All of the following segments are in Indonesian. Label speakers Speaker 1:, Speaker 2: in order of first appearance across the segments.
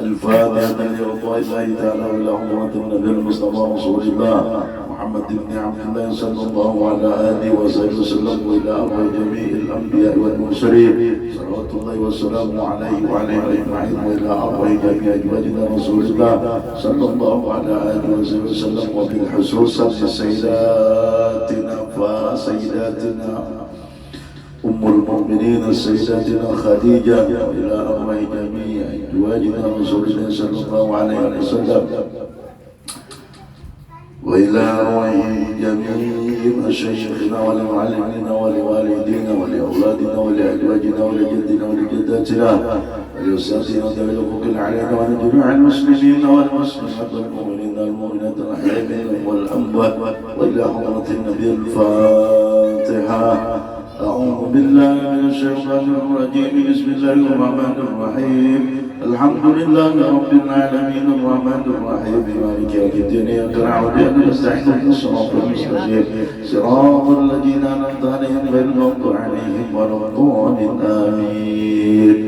Speaker 1: الفاتحة لرضوان الله تعالى وإلى حضرة النبي المصطفى رسول الله محمد بن عبد الله صلى الله على آله وصحبه وسلم وإلى أرواح جميع الأنبياء والمرسلين صلوات الله وسلامه عليه وعليهم أجمعين وإلى أرواح جميع أزواجنا رسول الله صلى الله على آله وصحبه وسلم وبالخصوص سيداتنا أم المؤمنين سيداتنا خديجة وإلى أرواح جميع أزواجنا رسول الله صلى الله عليه وسلم وإلى أرواح جميع مشايخنا ولمعلمنا ولوالدينا ولأولادنا ولأزواجنا ولجدنا ولجداتنا ولأساتذتنا ولحقوق علينا ولجميع المسلمين والمسلمات والمؤمنين والمؤمنات الأحياء منهم والأموات وإلى حضرة النبي الفاتحة. أعوذ بالله من الشيطان الرجيم. بسم الله الرحمن الرحيم. الحمد لله رب العالمين الرحمن الرحيم مالك يوم الدين إياك نعبد وإياك نستعين اهدنا الصراط المستقيم صراط الذين أنعمت عليهم غير المغضوب عليهم ولا الضالين آمين.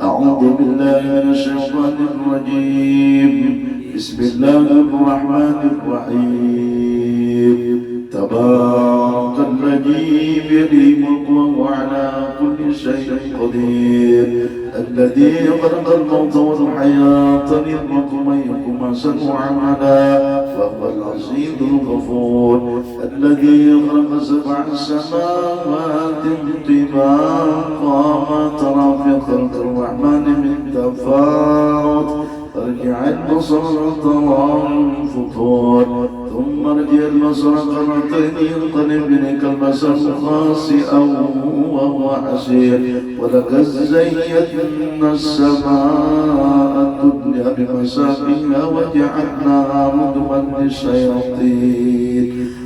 Speaker 1: أعوذ بالله من الشيطان الرجيم. بسم الله الرحمن الرحيم. تبارك الذي بيده الملك وهو على كل شيء قدير الذي خلق الموت والحياة ليبلوكم أيكم أحسن عملا وهو العزيز الغفور الذي خلق سبع سماوات طباقا ما ترى في خلق الرحمن من تفاوت ارجع البصر ترى الفطور ثم ارجع البصر كرتين ينقلب إليك البصر خاسئا وهو حسير ولقد زينا السماء الدنيا بمصابيح وجعلناها رجما للشياطين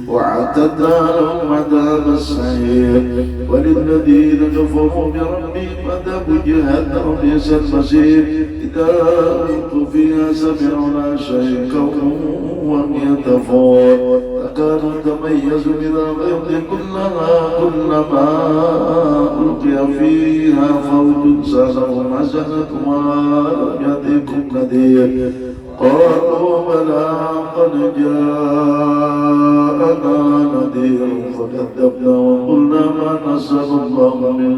Speaker 1: وأعتدنا لهم عذاب السعير وللذين كفروا بربهم عذاب جهنم بئس المصير إذا ألقوا فيها سمعوا لها شيئا وهي تفور تكاد تميز من الغيظ كلما ألقي فيها فوج سألهم حسنتها ألم يأتكم نذير قالوا بلى قد جاءنا نذير فكذبنا وقلنا ما نزل الله من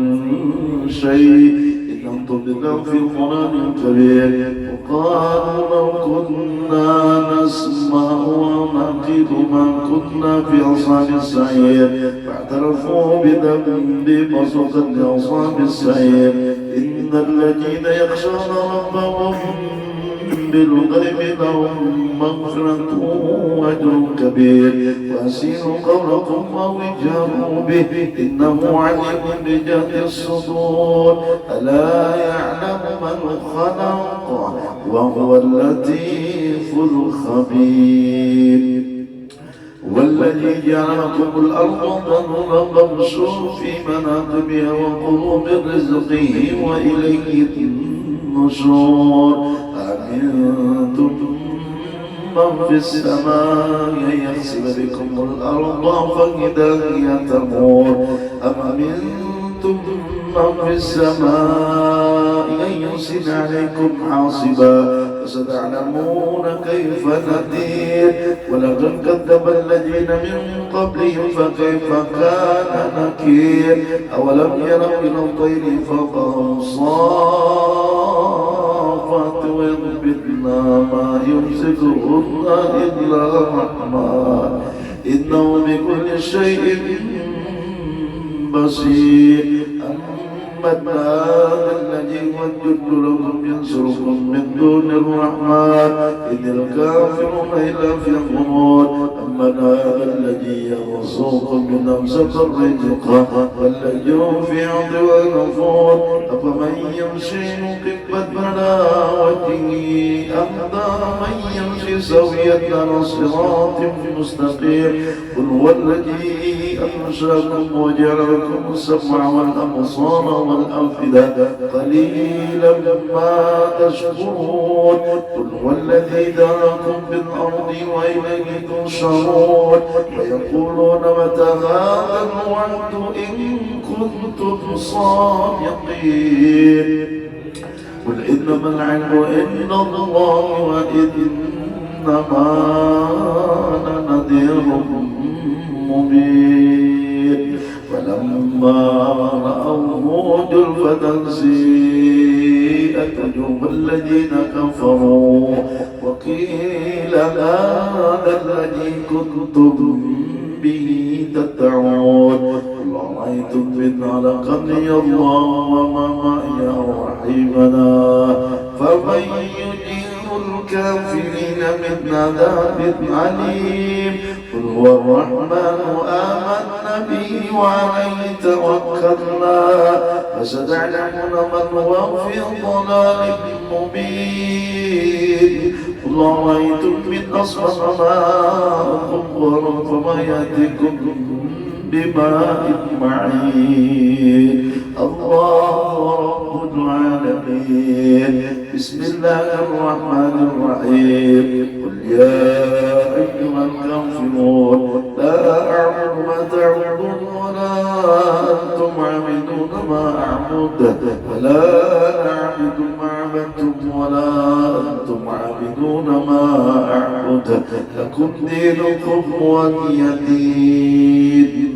Speaker 1: شيء إن أنتم إلا في ضلال كبير وقالوا لو كنا نسمع ونعقل ما كنا في أصحاب السعير فاعترفوا بذنبهم وسوقا لأصحاب السعير إن الذين يخشون ربهم بالغيب لهم مغفرة وأجر كبير وأسيروا قولكم أو اجهروا به إنه عليم بذات الصدور ألا يعلم من خلق وهو اللطيف الخبير والذي جعل لكم الأرض ظلولا فامشوا في مناكبها وكلوا من رزقه وإليه النشور أأمنتم من في السماء يخسف بكم الأرض فإذا هي تمور أم أمنتم من في السماء أن يرسل عليكم حاصبا فستعلمون كيف نذير ولقد كذب الذين من قبلهم فكيف كان نكير أولم يروا إلى الطير فوقهم صافات ويضبطنا ما يمسكهن إلا الرحمن إنه بكل شيء بصير أمن هذا الذي هو الجند لكم ينصركم من دون الرحمن إن الكافرون إلا في غرور أمن هذا الذي يرزقكم من أمسك الرزق واللجوا في عدوى غفور أفمن يمشي مكبا على وجهه أهدى من يمشي سويا على صراط مستقيم قل هو الذي أنشأكم وجعل لكم السمع والأبصار والأفئدة قليلا ما تشكرون قل هو الذي دعاكم بالأرض وإليه تنشرون ويقولون متى هذا الوعد إن كنتم صادقين قل إنما العلم عند الله وإنما أنا نذير مبين فلما رأوه زلفة سيئت وجوه الذين كفروا وقيل هذا الذي كنتم به تدعون قل أرأيتم إن خلقني الله وما معي رحيمنا فمن يجير الكافرين من عذاب أليم قل هو الرحمن آمنا به وعليه توكلنا فستعلمون من هو في ضلال مبين قل أرأيتم إن أصبح ماءكم غورا فما يأتيكم بماء معين الله رب العالمين بسم الله الرحمن الرحيم قل يا أيها الكافرون لا أعبد ما تعبدون ولا أنتم عابدون ما أعبد ولا أعبد ما عبدتم ولا أنتم عابدون ما أعبد لكم دينكم ولي دين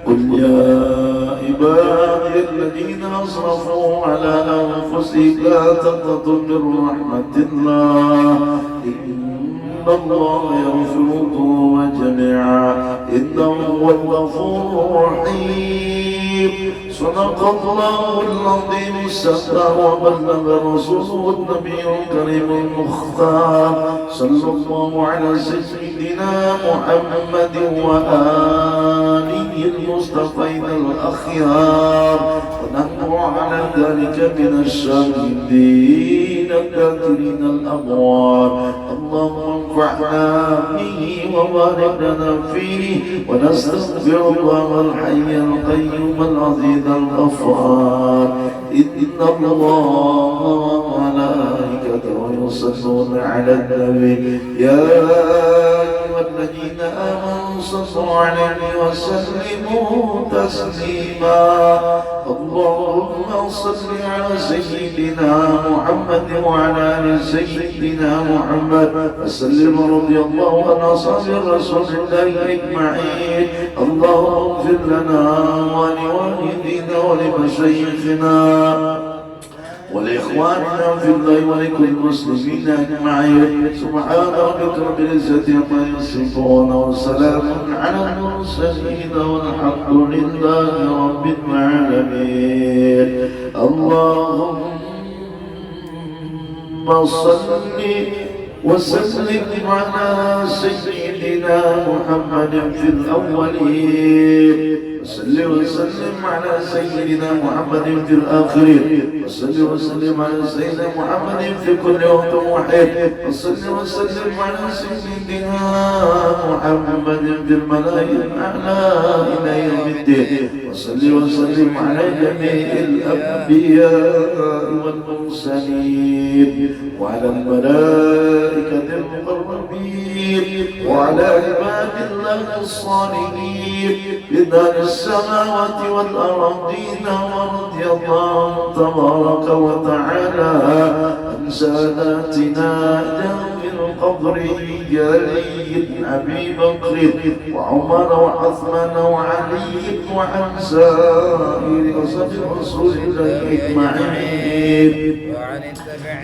Speaker 1: قل يا عبادي الذين أسرفوا على أنفسهم لا تقنطوا من رحمة الله إن الله يغفر الذنوب جميعا إنه هو الغفور الرحيم صدق الله العظيم الستار وبلغ رسوله النبي الكريم المختار صلى الله على سيدنا محمد وآله المصطفين الأخيار ونحن على ذلك من الشاهدين الذاكرين الأبرار اللهم انفعنا به وبارك لنا فيه ونستغفر الله الحي القيوم العزيز الغفار إن الله وملائكته يصلون على النبي يا أيها الذين آمنوا صلوا عليه وسلموا تسليما اللهم صل على سيدنا محمد وعلى آل سيدنا محمد وسلم رضي الله عن أصحاب رسول الله أجمعين اللهم اغفر لنا ولوالدينا ولمشايخنا ولإخواننا في الله ولكل المسلمين أجمعين سبحان ربك رب العزة عما يصفون وسلام على المرسلين والحمد لله رب العالمين اللهم صل وسلم على سيدنا محمد في الأولين وصل وسلم على سيدنا محمد في الآخرين وصل وسلم على سيدنا محمد في كل وقت وحيد وصل وسلم على سيدنا محمد في الملائكة الأعلى إلى يوم الدين وصل وسلم على جميع الأنبياء والمرسلين وعلى الملائكة المقربين وعلى عباد الله الصالحين بدار السماوات والأرضين ورضي الله تبارك وتعالى عن ساداتنا ذوي القبر جليل أبي بكر وعمر وعثمان وعلي وعن سائر أصحاب رسول الله أجمعين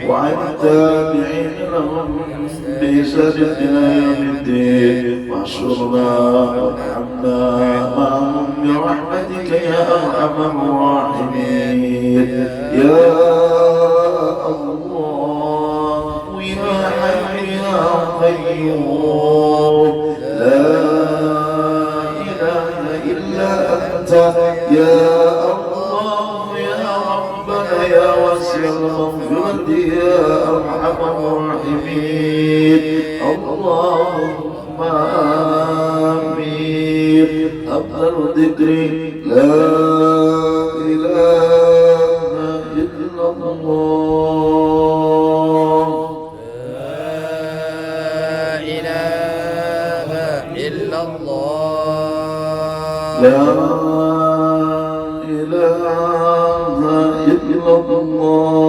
Speaker 1: وعن التابعين لهم بإحسان إلى يوم الدين واحشرنا وارحمنا معهم برحمتك يا أرحم الراحمين يا الله يا حي يا قيوم لا إله إلا أنت يا الله يا ربنا يا واسع المغفرة يا أرحم الراحمين اللهم آمين أفضل ذكر لا إله إلا الله
Speaker 2: لا إله إلا الله
Speaker 1: لا إله إلا الله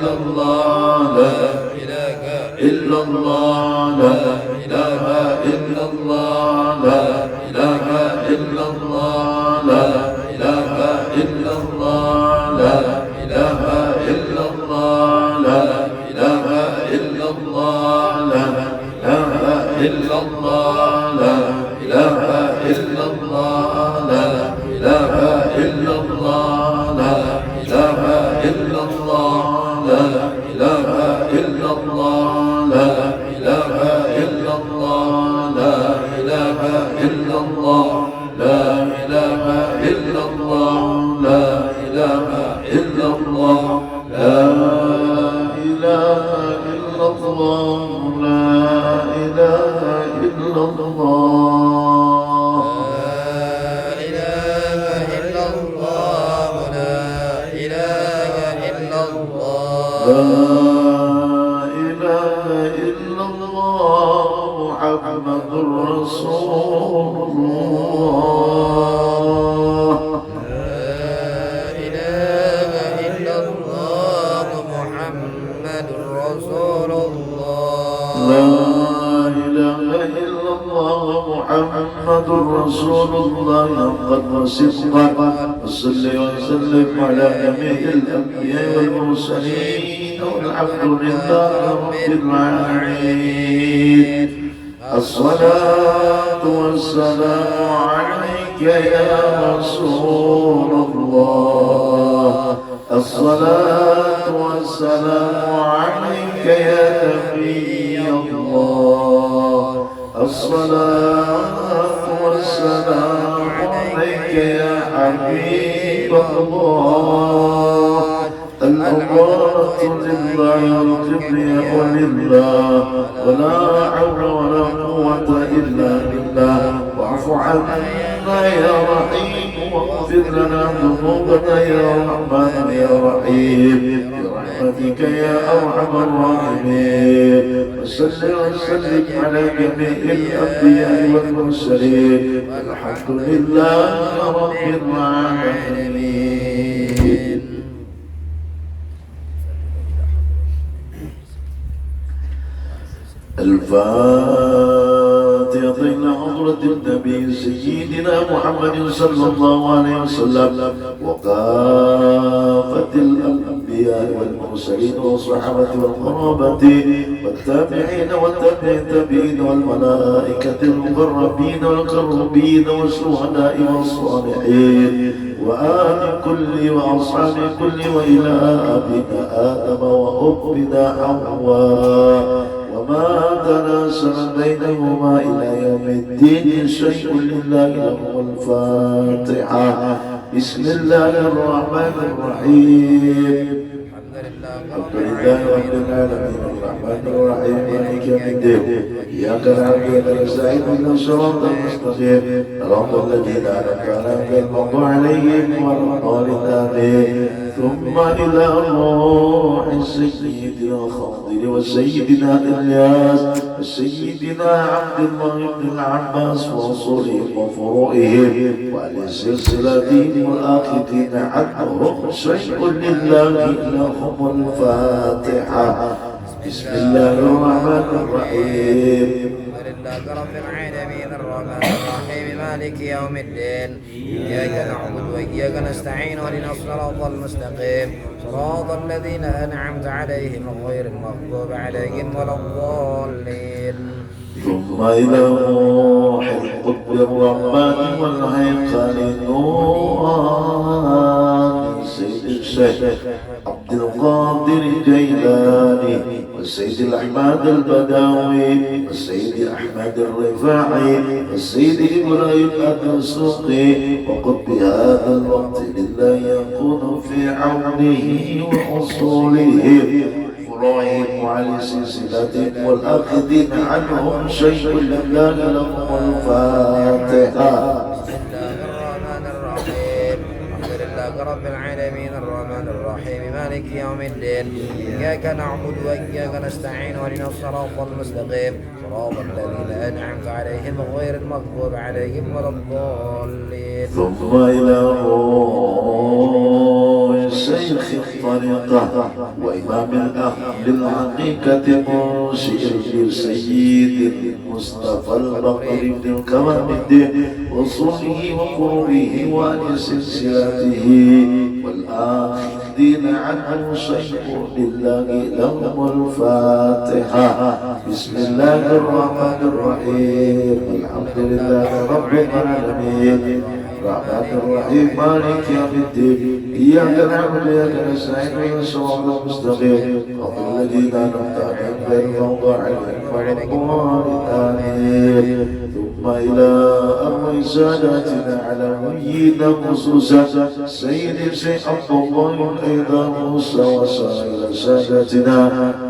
Speaker 1: إلا الله لا إله إلا الله لا إله إلا الله لا إله إلا الله لا إله إلا الله لا إله إلا الله لا إله إلا الله لا إله إلا الله لا إله إلا الله لا إله إلا الله لا إله إلا الله لا إله إلا الله لا إله إلا الله لا إله إلا الله لا إله إلا الله لا إله إلا الله لا إله إلا الله لا إله إلا الله محمد رسول الله
Speaker 2: لا إله إلا الله محمد رسول الله
Speaker 1: لا إله إلا الله محمد رسول الله قد وصدقا وصل وسلم على جميع الأنبياء والمرسلين والحمد لله رب العالمين الصلاة والسلام عليك يا رسول الله الصلاة والسلام عليك يا نبي الله الصلاة والسلام عليك يا حبيب الله الأمارة لله والكبرياء لله ولا حول ولا قوة إلا بالله واعف عنا يا رحيم واغفر لنا ذنوبنا يا رحمن يا رحيم برحمتك يا أرحم الراحمين وصل وسلم على جميع الأنبياء والمرسلين والحمد لله رب العالمين. الفاتحة إلى حضرة النبي سيدنا محمد صلى الله عليه وسلم وكافة الأنبياء والمرسلين والصحابة والقرابة والتابعين والتابعين والملائكة المقربين والقربين والشهداء والصالحين وآل كل وأصحاب كل وإلى أبينا آدم وأمنا حواء وما تناسل بينهما إلى يوم الدين شيء لله له الفاتحة. بسم الله الرحمن الرحيم. الحمد لله رب العالمين الرحمن الرحيم مالك يوم الدين إياك نعبد وإياك نستعين اهدنا الصراط المستقيم صراط الذين أنعمت عليهم غير المغضوب عليهم ولا الضالين. ثم إلى روح سيدنا الخضر وسيدنا إلياس وسيدنا عبد الله بن العباس وصولهم وفروعهم ولسلسلتهم والآخذين عنهم شيء لله لهم الفاتحة. بسم الله الرحمن الرحيم.
Speaker 2: لله رب العالمين الرحمن الرحيم مالك يوم الدين إياك نعبد وإياك نستعين واهدنا الصراط المستقيم صراط الذين أنعمت عليهم غير المغضوب عليهم ولا الضالين.
Speaker 1: ثم إلى روح القطب الرباني والهيقل النوراني سيد الشيخ عبد القادر الجيلاني والسيد الأحمد البداوي والسيد أحمد الرفاعي والسيد إبراهيم الدسوقي وقد بهذا الوقت لله يكون في عونه وأصوله فروعهم وعلى سلسلتهم والآخذين عنهم شيء لله لهم الفاتحة. رب العالمين الرحمن الرحيم مالك يوم الدين إياك نعبد وإياك نستعين واهدنا الصراط المستقيم صراط الذين أنعمت عليهم غير المغضوب عليهم ولا الضالين. ثم إلى روح شيخ الطريقة وإمام أهل الحقيقة منشئ سيد المصطفى البقر بن الكرم الدين وصوله وقربه وآل سلسلته والآخذين عنه شيء لله لهم الفاتحة. بسم الله الرحمن الرحيم. الحمد لله رب العالمين الرحمن الرحيم مالك يوم الدين إياك نعبد وإياك نستعين اهدنا الصراط المستقيم صراط الذين أنعمت عليهم غير المغضوب عليهم ولا الضالين. ثم إلى أمر ساداتنا على نبينا خصوصا سيد الشيخ عبد الله أيضا موسى وسائر ساداتنا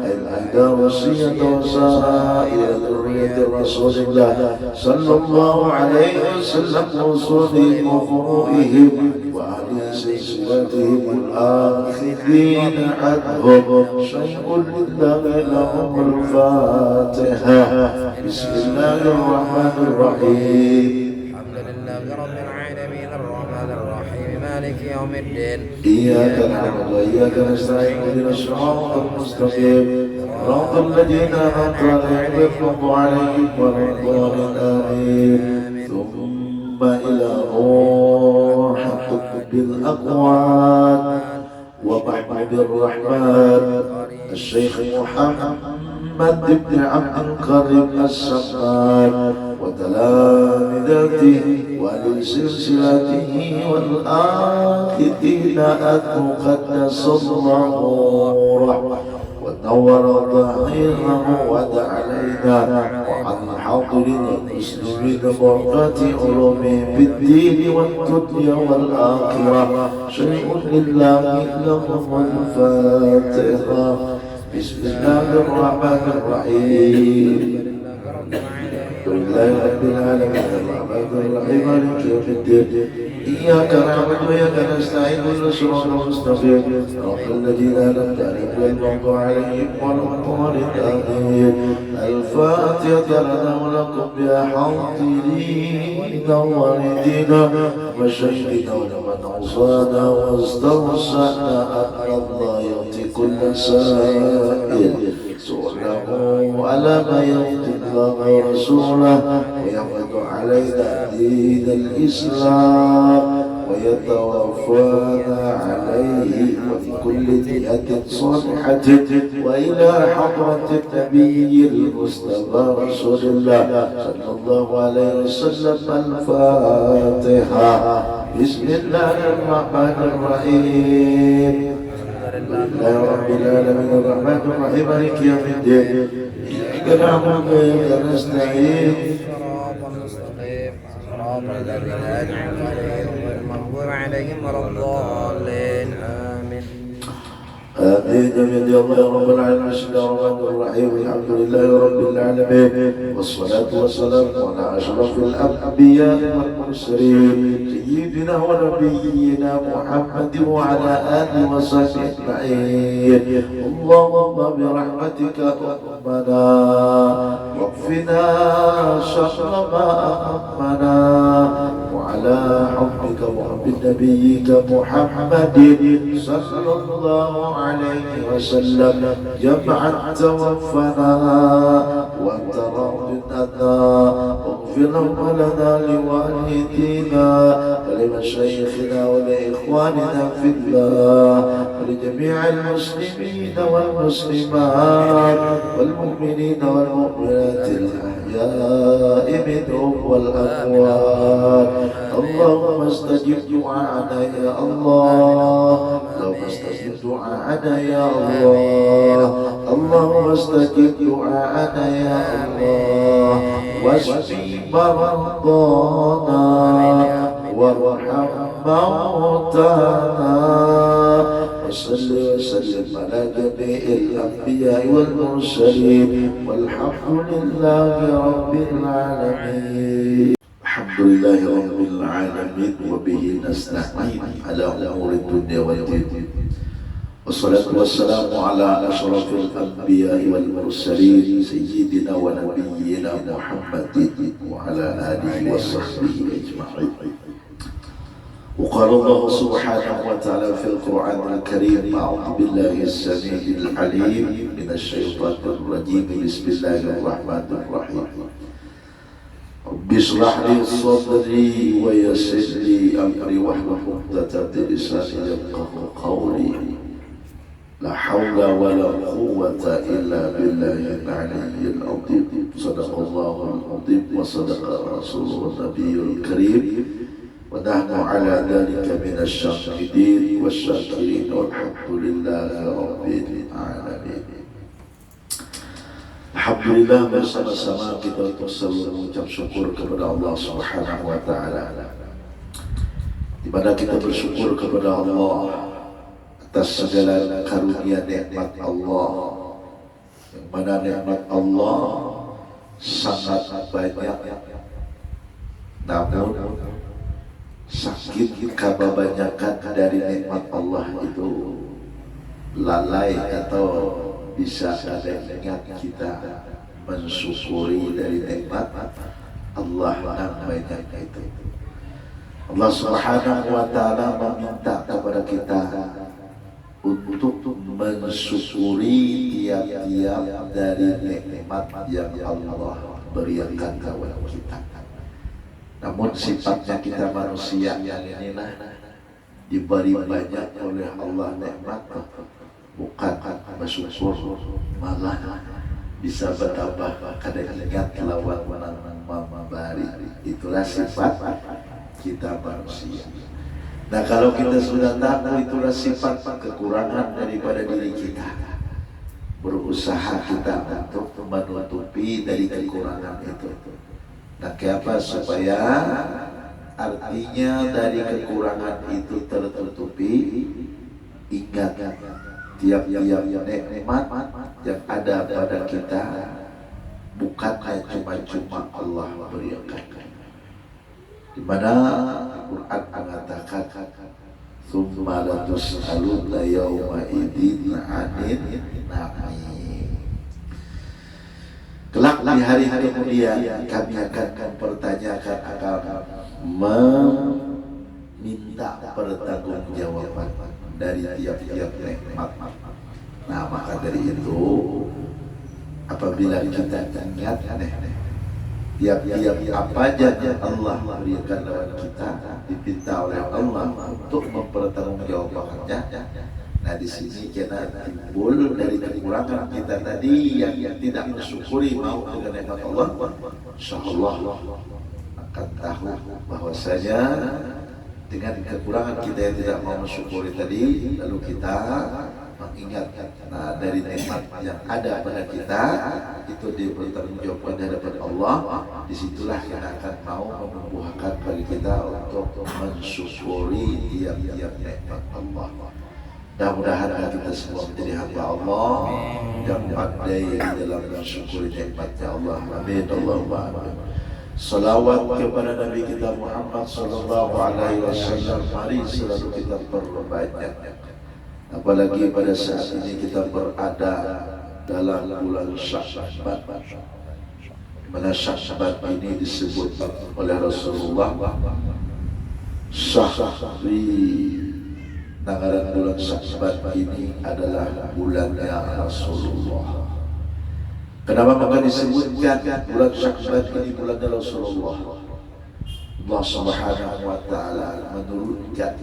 Speaker 1: الأهداء والسيد وسائر ذرية رسول الله صلى الله عليه وسلم وصولهم وفروئهم وأهل سلسلتهم الآخذين عنهم شيء لله لهم الفاتحة. بسم الله الرحمن الرحيم.
Speaker 2: الحمد لله رب العالمين الرحمن الرحيم مالك يوم الدين
Speaker 1: إياك نعبد وإياك نستعين اهدنا الصراط المستقيم صراط الذين أنعمت عليهم غير المغضوب عليهم ولا الضالين. ثم إلى روح قطب الأقوال ومحمد الرحمن الشيخ محمد بن عبد الكريم السمان وتلامذته ولسلسلته والآخذين أنه قدس الله روحه ونور ظهيره ودع علينا وعن حاضرين المسلمين بركات علومهم في الدين والدنيا والآخرة شيء لله لهم الفاتحة. بسم الله الرحمن الرحيم. لله رب العالمين الرحمن الرحيم مالك يوم الدين إياك نعبد وإياك نستعين اهدنا الصراط المستقيم صراط الذين أنعمت عليهم غير المغضوب عليهم ولا الضالين. الفاتحة لنا ولكم يا حاضرين والدين وشهدنا ولمن أوصانا واستوصانا أن الله يعطي كل سائل سؤاله على ما يرضي الله ورسوله ويعرض علينا دين الإسلام ويتوفانا عليه وفي كل نية صالحة وإلى حضرة النبي المصطفى رسول الله صلى الله عليه وسلم الفاتحة. بسم الله الرحمن الرحيم. لله رب العالمين الرحمن الرحيم مالك يوم الدين إياك نعبد وإياك نستعين
Speaker 2: صراط المستقيم صراط الذين أنعمت عليهم غير المغضوب عليهم ولا الضالين آمين.
Speaker 1: آمين. يا الله يا رب العالمين. بسم الله الرحمن الرحيم. الحمد لله رب العالمين والصلاة والسلام على أشرف الأنبياء والمرسلين سيدنا ونبينا محمد وعلى آله وصحبه أجمعين. اللهم برحمتك أمنا واكفنا شر ما أهمنا وعلى حبك وحب نبيك محمد صلى الله عليه وسلم جمعا توفنا وانت راض عنا واغفر لنا لوالدينا ولمشايخنا ولإخواننا في الله ولجميع المسلمين والمسلمات والمؤمنين والمؤمنات الأحياء منهم والأموات. اللهم استجب دعاءنا يا الله. اللهم استجب دعاءنا يا الله. اللهم استجب دعاءنا يا الله واشفي مرضانا وارحم موتانا وصل وسلم على جميع الأنبياء والمرسلين والحمد لله رب العالمين. الحمد لله رب العالمين وبه نستعين على أمور الدنيا والدين والصلاة والسلام على أشرف الأنبياء والمرسلين سيدنا ونبينا محمد وعلى آله وصحبه أجمعين. وقال الله سبحانه وتعالى في القرآن الكريم أعوذ بالله السميع العليم من الشيطان الرجيم بسم الله الرحمن الرحيم رب اشرح لي صدري ويسر لي أمري واحلل عقدة من لساني يفقهوا قولي لا حول ولا قوة إلا بالله العلي العظيم صدق الله العظيم وصدق رسوله النبي الكريم ونحن على ذلك من الشاهدين والشاكرين والحمد لله رب العالمين. Alhamdulillah, bersama-sama kita untuk selalu mengucap syukur kepada Allah Subhanahu wa taala. Di mana kita bersyukur kepada Allah atas segala karunia nikmat Allah, yang mana nikmat Allah sangat banyak, namun sakit kebanyakan dari nikmat Allah itu lalai atau bisa ada ingat kita mensyukuri dari nikmat Allah yang banyak itu. Allah Subhanahu wa taala meminta kepada kita untuk mensyukuri tiap-tiap dari nikmat yang Allah berikan kepada kita. Namun sifatnya kita manusia yang inilah diberi banyak oleh Allah nikmat, bukan bersyukur, malah bisa bertambah kadang ingat lawan memberi. Itulah sifat kita manusia. Nah, kalau kita sudah tahu itulah sifat kekurangan daripada diri kita, berusaha kita untuk menutupi dari kekurangan itu. Nah, kenapa? Supaya artinya dari kekurangan itu tertutupi. Ingat tiap-tiap nikmat yang ada pada kita bukannya cuma Allah berikan. Di mana Al-Quran mengatakan tsumma latus'alunna yawma idzin 'anil na'im. Kelak di hari kemudian kami akan mempertanyakan, akan meminta pertanggungjawaban dari tiap-tiap nikmat. Nah, maka dari itu apabila kita ingat tiap-tiap apa aja yang Allah berikan lawan kita, dipinta oleh Allah untuk mempertanggungjawabkannya. Nah, di sini kita timbul dari kekurangan kita tadi yang tidak mensyukuri mau dengan nikmat Allah. Insyaallah akan tahu bahwasanya dengan kekurangan kita yang tidak mau mensyukuri tadi, lalu kita mengingat dari nikmat yang ada pada kita itu dipertanggungjawabkan di hadapan Allah. Disitulah kita akan mau menumbuhkan bagi kita untuk mensyukuri tiap-tiap nikmat Allah. Mudah-mudahan kita semua menjadi hamba Allah yang pandai dalam mensyukuri nikmatnya Allah. Amin Allahumma amin. Salawat kepada Nabi kita Muhammad sallallahu alaihi wasallam, mari selalu kita perbanyak. Apalagi pada saat ini kita berada dalam bulan Sya'ban, mana Sya'ban ini disebut oleh Rasulullah Syahri. Tanggalan bulan Sya'ban ini adalah bulannya Rasulullah. Kenapa maka disebutkan bulan Sya'ban ini bulannya Rasulullah? Allah Subhanahu wa taala menurunkan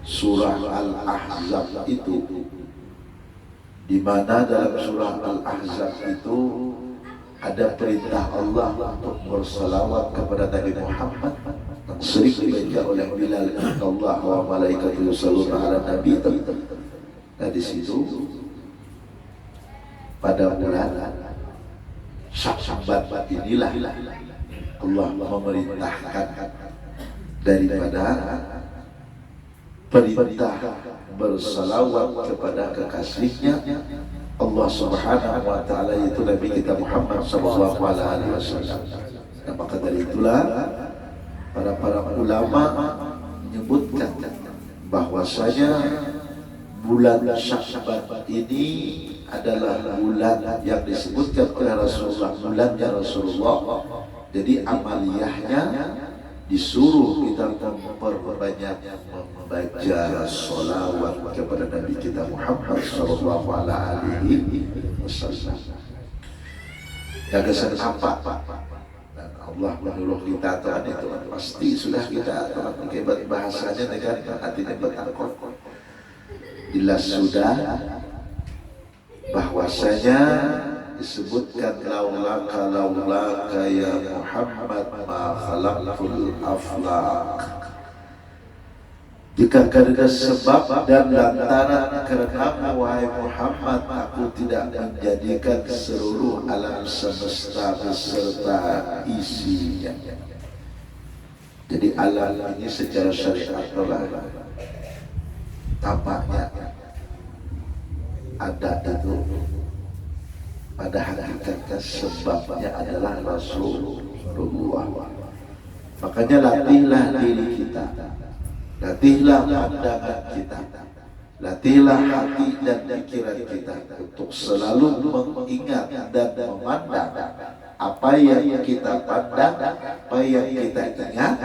Speaker 1: surah Al-Ahzab itu, di mana dalam surah Al-Ahzab itu ada perintah Allah untuk bersalawat kepada Nabi Muhammad yang sering dibaca oleh Bilal, Allah wa malaikatuhu yusholluna ala nabi. Nah, di situ pada bulan Sya'ban inilah Allah memerintahkan daripada perintah bersalawat kepada kekasihnya Allah Subhanahu wa taala, yaitu Nabi kita Muhammad sallallahu alaihi wasallam. Nah, maka dari itulah para ulama menyebutkan bahwasanya bulan Sya'ban ini adalah bulan yang disebutkan oleh Rasulullah, bulannya Rasulullah. Jadi amaliyahnya disuruh kita memperbanyak membaca sholawat kepada Nabi kita Muhammad sallallahu alaihi wasallam. Gagasan apa? Dan Allah menyuruh kita Tuhan itu pasti sudah kita pakai bahasanya dengan artinya bertakwa. Jelas sudah bahwasanya disebutkan laulaka ya Muhammad ma khalaqtul aflaq. Jika karena sebab dan lantaran karenamu wahai Muhammad, aku tidak menjadikan seluruh alam semesta beserta isinya. Jadi alam ini secara syariat telah tampaknya ada itu, pada hakikatnya sebabnya adalah Rasulullah. Makanya latihlah diri kita, latihlah pandangan kita, latihlah hati dan pikiran kita untuk selalu mengingat dan memandang apa yang kita pandang, apa yang kita ingat.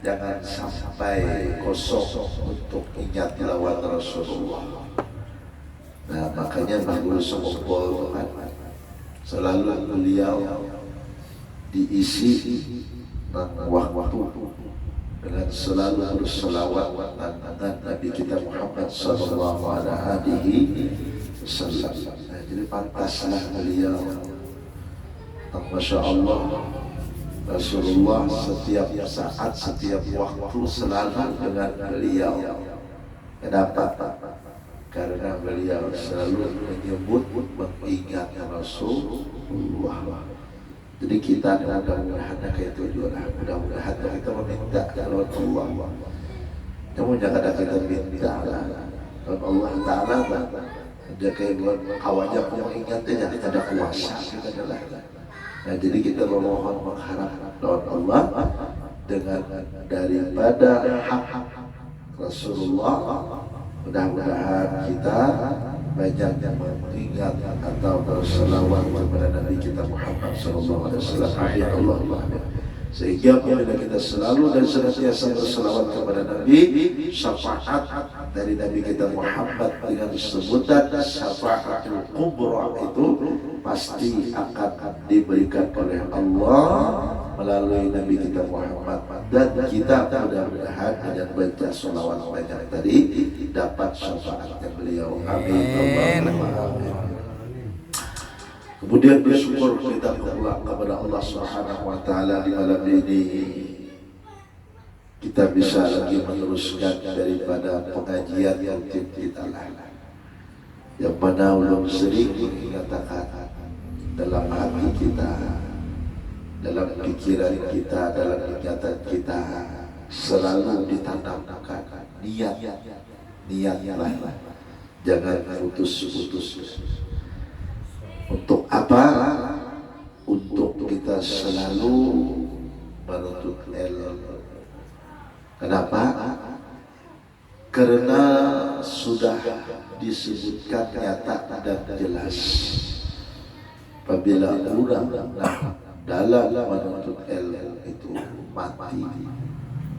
Speaker 1: Jangan sampai kosong untuk ingat lawan Rasulullah. Nah, makanya bagus mengumpul selalu beliau diisi waktu dengan selalu berselawat dengan Nabi kita Muhammad sallallahu alaihi wasallam. Jadi pantaslah beliau, Masya Allah, Rasulullah setiap saat, setiap waktu selalu dengan beliau. Kenapa? Karena beliau selalu menyebut, mengingat Rasulullah. Jadi kita mudah-mudahan kayak itu juga, mudah-mudahan kita meminta kepada Allah. Namun jangan kita minta kepada Allah Taala. Dia kayak awalnya mengingatnya jadi ada kuasa kita adalah. Nah, jadi kita memohon mengharap kepada Allah dengan daripada hak Rasulullah. Mudah-mudahan kita banyak yang mengingat atau berselawat kepada Nabi kita Muhammad sallallahu alaihi wasallam. Allah. Sehingga apabila kita selalu dan senantiasa berselawat kepada Nabi, syafaat dari Nabi kita Muhammad dengan sebutan syafaatul kubra itu pasti akan diberikan oleh Allah melalui Nabi kita Muhammad. Dan kita mudah-mudahan dengan baca sholawat banyak tadi dapat syafaatnya beliau. Amin. Kemudian bersyukur kita kepada Allah Subhanahu wa taala di malam ini kita bisa lagi meneruskan daripada pengajian yang kita yang mana ulun sering mengatakan dalam hati kita, dalam pikiran kita, dalam ingatan kita selalu ditanamkan niatlah, jangan putus-putus. Untuk apa? Untuk kita selalu menuntut ilmu. Kenapa? Karena sudah disebutkan nyata dan jelas apabila orang dalam menuntut ilmu itu mati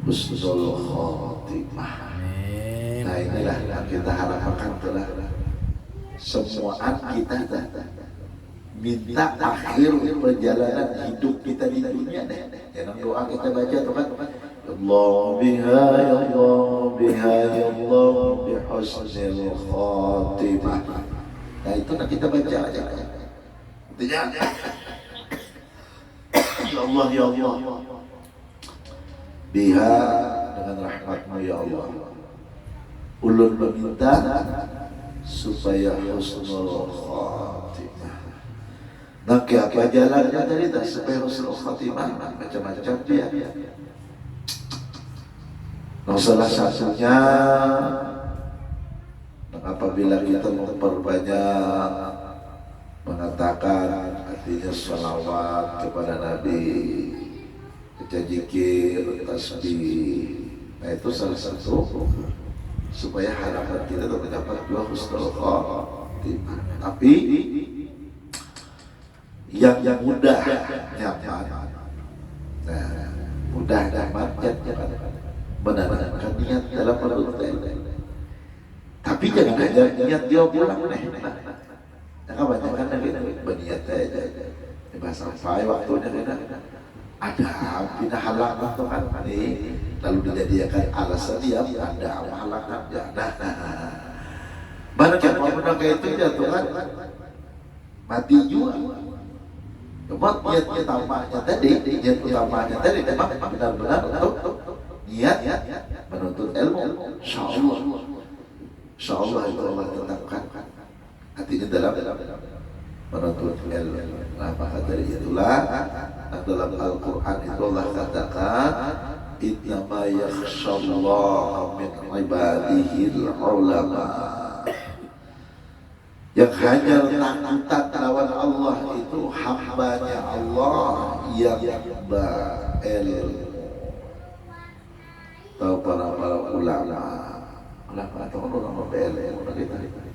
Speaker 1: husnul khotimah. Nah, inilah yang kita harapkan telah semua kita minta akhir perjalanan hidup kita di dunia deh. Dalam doa kita baca tuh kan, Allah biha ya Allah biha ya Allah bihusnil khatimah. Nah, itu nanti kita baca aja. Tidak. Ya Allah ya Allah biha, dengan rahmatmu ya Allah, ulun meminta supaya husnul khatimah. Nah, apa jalannya tadi tak supaya husnul khatimah? Macam-macam dia. Nah, salah satunya apabila kita memperbanyak mengatakan artinya salawat kepada Nabi, baca zikir, tasbih. Nah, itu salah satu supaya harapan kita mendapat dua husnul khatimah. Tapi yang mudah nyaman, nah mudah nyaman menanamkan niat dalam menuntut ilmu. Tapi jangan hanya niat dia pulang nih. Nah, kebanyakan kita berniat aja. Bahasa apa waktunya kita ada pindah halangan tuh kan nih, lalu dijadikan alasan dia ada halangan ya. Banyak yang mau kayak itu ya Tuhan mati juga. Cuma niat utamanya tadi memang benar-benar untuk niat menuntut ilmu. Insya Allah itu Allah tetapkan artinya dalam menuntut ilmu. Nah maka dari itulah dalam Al-Quran itu Allah katakan innama yakhshallaha min ibadihil ulama, yang hanya takutan lawan Allah itu hambanya Allah yang berilmu atau para ulama atau orang berilmu kita.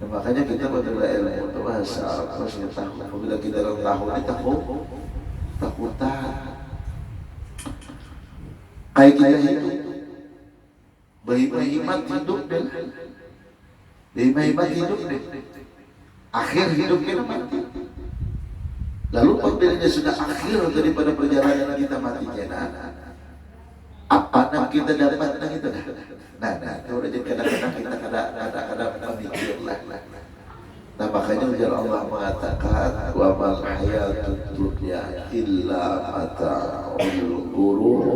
Speaker 1: Nah, makanya kita belajar ilmu untuk bahasa Arab harus tahu. Apabila kita tahu ini takutan. Kayak kita hidup, berhemat hidup dan berhemat hidup deh. Akhir hidup kita mati. Lalu apabila sudah akhir daripada perjalanan kita mati apa yang kita dapat itu dah. Nah, itu udah jadi kadang-kadang kita kadang-kadang memikir lah. Nah makanya ujar Allah mengatakan wa mal hayatud dunya illa mata'ul ghurur.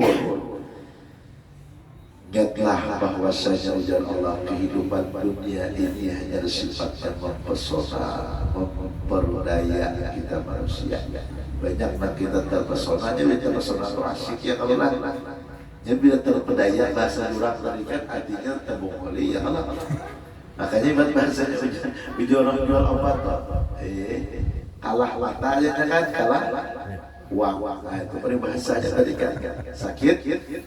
Speaker 1: Ingatlah bahwasanya ujar Allah kehidupan dunia ini hanya sifatnya mempesona, memperdaya kita manusia. Banyak kita terpesona, jadi terpesona itu asik ya kalau lah. Jadi bila terpedaya bahasa orang tadi kan artinya terbongkoli ya Allah. Makanya buat bahasanya video orang jual obat kalah matanya kan kalah uang. Nah itu peribahasanya tadi kan sakit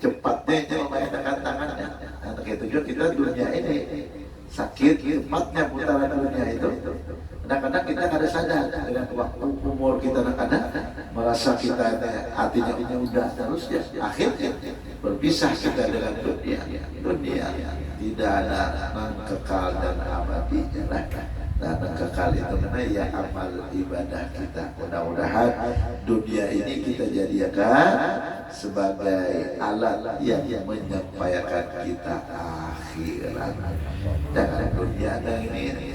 Speaker 1: cepatnya memainkan tangannya. Nah begitu juga kita dunia ini sakit cepatnya putaran dunia itu. Kadang-kadang kita ada sadar dengan waktu umur kita kadang-kadang merasa kita hatinya udah terus ya akhirnya berpisah kita dengan dunia tidak ada yang kekal dan abadinya lah. Dan kekal itu karena ya amal ibadah kita. Mudah-mudahan dunia ini kita jadikan sebagai alat yang menyampaikan kita akhirat. Jangan dunia ada ini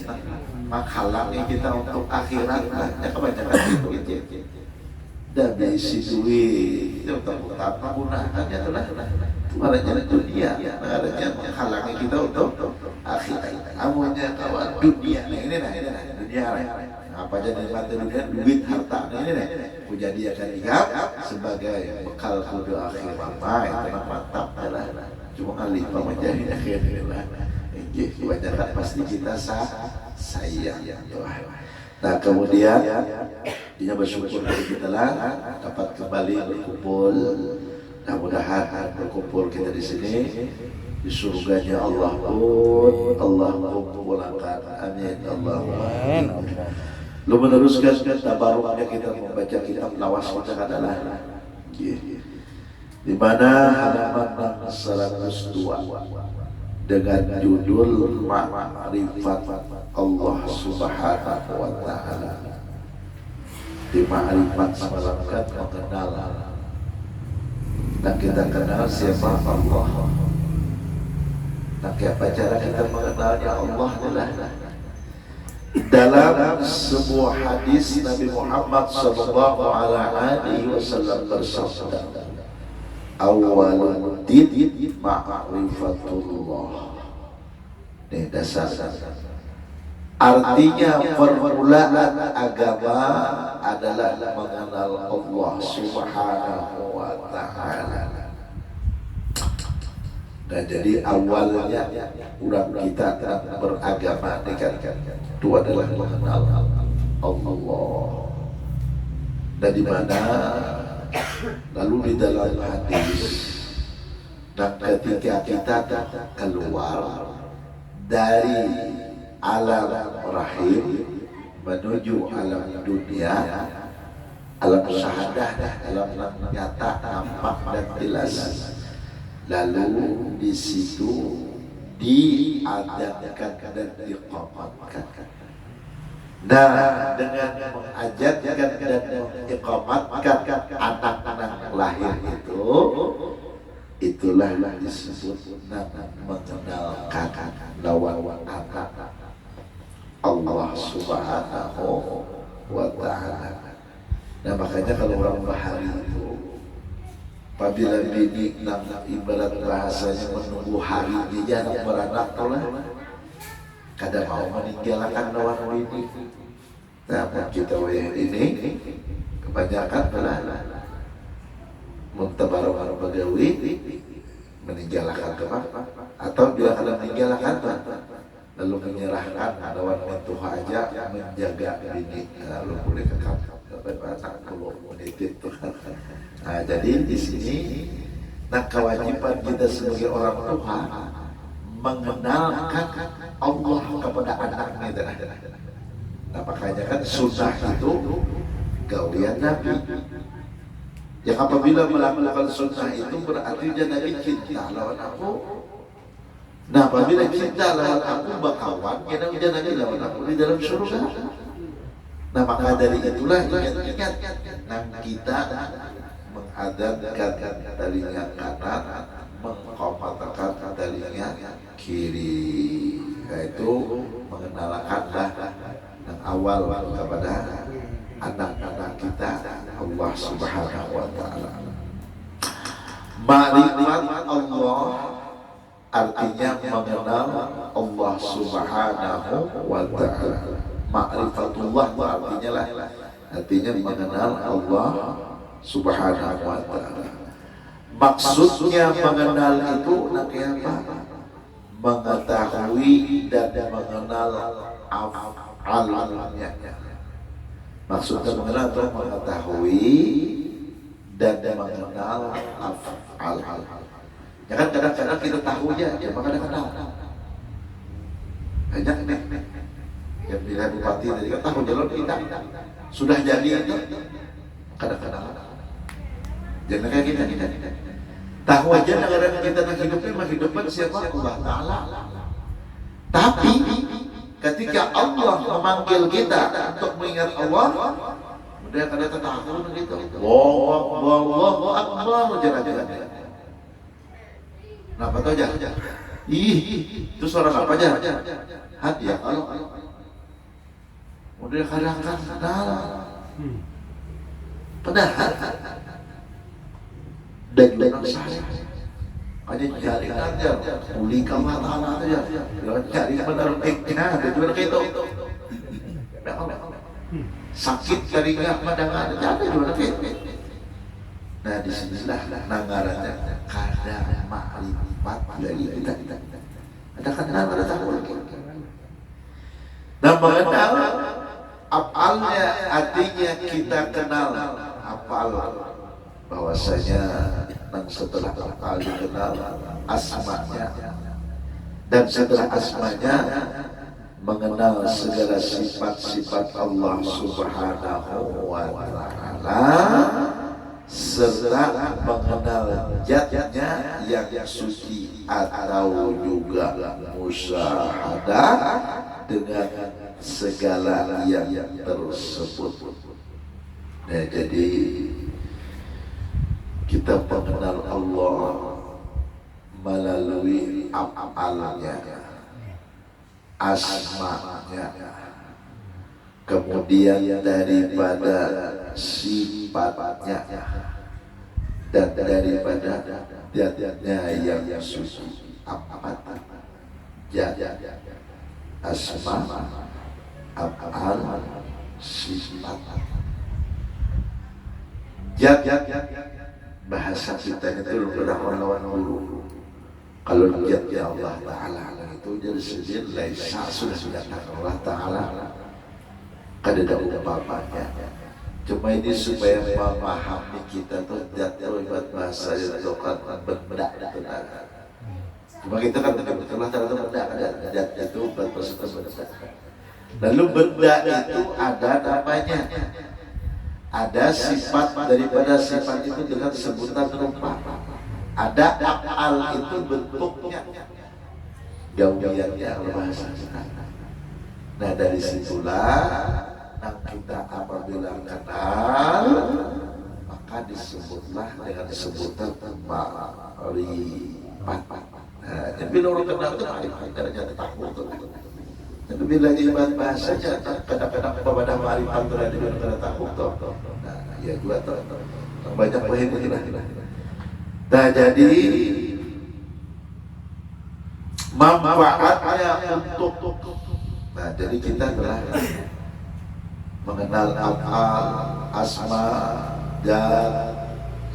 Speaker 1: menghalangi kita untuk akhirat lah. Ya kebanyakan itu dan isi duit itu tetap menggunakan ya telah makanya dunia makanya menghalangi kita untuk akhirat. Amunya kawan dunia ini dunia apa aja nikmat dunia duit harta ini kejadian ingat sebagai bekal kudu akhirat itu mantap lah. Cuma kali menjadi akhirat kebanyakan pasti kita sayang Tuhan. Nah kemudian dia bersyukur kita lah dapat kembali berkumpul. Mudah-mudahan berkumpul kita di sini di surganya Allah pun Allah kumpulkan. Amin Allahumma. Lu meneruskan tabaruknya kita membaca kitab lawas kita adalah di mana halaman 102 dengan judul Ma'rifat Allah Subhanahu wa Ta'ala. Di ma'rifat semalam kan mengenal dan kita kenal siapa Allah. Dan apa cara kita mengenalnya Allah adalah dalam sebuah hadis Nabi Muhammad sallallahu alaihi wasallam bersabda, awalud din ma'rifatullah. Ini dasar. Artinya permulaan agama adalah mengenal Allah Subhanahu wa Ta'ala. Dan jadi awalnya orang kita beragama itu adalah mengenal Allah. Dan di mana lalu di dalam hadis dan ketika kita keluar dari alam rahim menuju alam dunia, alam syahadah, alam nyata nampak dan jelas. Lalu di situ diadatkan dan diqamatkan. Nah, dengan mengajarkan dan mengiqamatkan anak-anak lahir itulah disebut mengenalkan lawan anak Allah Subhanahu wa ta'ala. Nah, makanya kalau orang bahari itu apabila bini ibarat bahasanya menunggu hari dia jarang beranak pula, kadang mau meninggalkan lawan bini. Nah, kita ini kebanyakan adalah muntabarang bagawi meninggalkan apa atau bila kadang meninggalkan lalu menyerahkan lawan mentuha aja menjaga bini, lalu boleh kekal anak kalau menitip Tuhan. Nah, jadi di sini kewajiban kita sebagai orang tua mengenalkan Allah kepada anaknya. Nah, makanya kan sunnah itu gawean Nabi. Yang apabila melakukan sunnah itu berarti dia Nabi cinta lawan aku. Nah, apabila cinta lawan aku bakawan, kita udah Nabi lawan aku di dalam surga. Nah, maka dari itulah ingat kita mengadatkan telinga kanan, mengkomatkan telinga kiri, yaitu mengenalkanlah yang awal kepada anak-anak kita Allah Subhanahu wa ta'ala. Ma'rifat Allah artinya mengenal Allah Subhanahu wa ta'ala. Ma'rifatullah artinya mengenal Allah Subhanahu wa ta'ala. Maksudnya mengenal itu apa? Mengetahui dan mengenal af'alnya. Maksudnya mengenal atau mengetahui dan mengenal af'al. Ya kan kadang-kadang kita tahu aja, cuma kadang-kadang banyak nih yang pilihan bupati tadi kan tahu jalur kita sudah jadi itu kadang-kadang jangan kayak kita tahu aja negara kita hidupnya hidupkan siapa Allah Ta'ala, tapi ketika Allah memanggil kita untuk mengingat Allah udah kadang takut gitu Allahu Akbar jalan-jalan. Nah, apa aja? Itu suara apa aja? Hati ya kalau udah kadang-kadang padahal deg-degan saya aja cari aja uli kamar aja cari benar eknya benar gitu sakit telinga mendengar jadi benar gitu. Nah, disinilah nanggarannya kadang makrifat dari kita. Ada kenal, ada tahu lagi. Nah, mengenal apalnya artinya kita kenal apal bahwasanya setelah apal dikenal asmanya dan setelah asmanya mengenal segala sifat-sifat Allah Subhanahu wa ta'ala serta mengenal zatnya yang suci atau juga musyahadah dengan segala yang tersebut. Nah, jadi kita mengenal Allah melalui af'alnya, asma'nya, kemudian daripada sifatnya dan daripada zatnya yang suci. Apa zat, asma, af'al, sifat. Zat bahasa kita itu sudah lawan dulu. Kalau zatnya Allah Ta'ala itu jadi sendiri laisa sudah Allah Ta'ala kada ada umpamanya. Cuma ini supaya memahami kita tuh jatuh buat bahasa itu kan benda. Cuma kita kan betul-betul ternyata benda ada itu buat benda. Lalu benda itu ada namanya, ada sifat daripada sifat itu dengan sebutan rupa. Ada af'al itu bentuknya gawiannya bahasa. Nah dari situlah kita apabila kenal maka disebutlah dengan sebutan ma'rifat. Nah, jadi bila orang kenal itu makanya takut. Tapi bila ibarat bahasanya kadang-kadang kepada ma'rifat terhadap yang kena takut. Nah, ya juga banyak paham itu lah. Nah jadi manfaatnya untuk nah jadi kita telah mengenal af'al, asma dan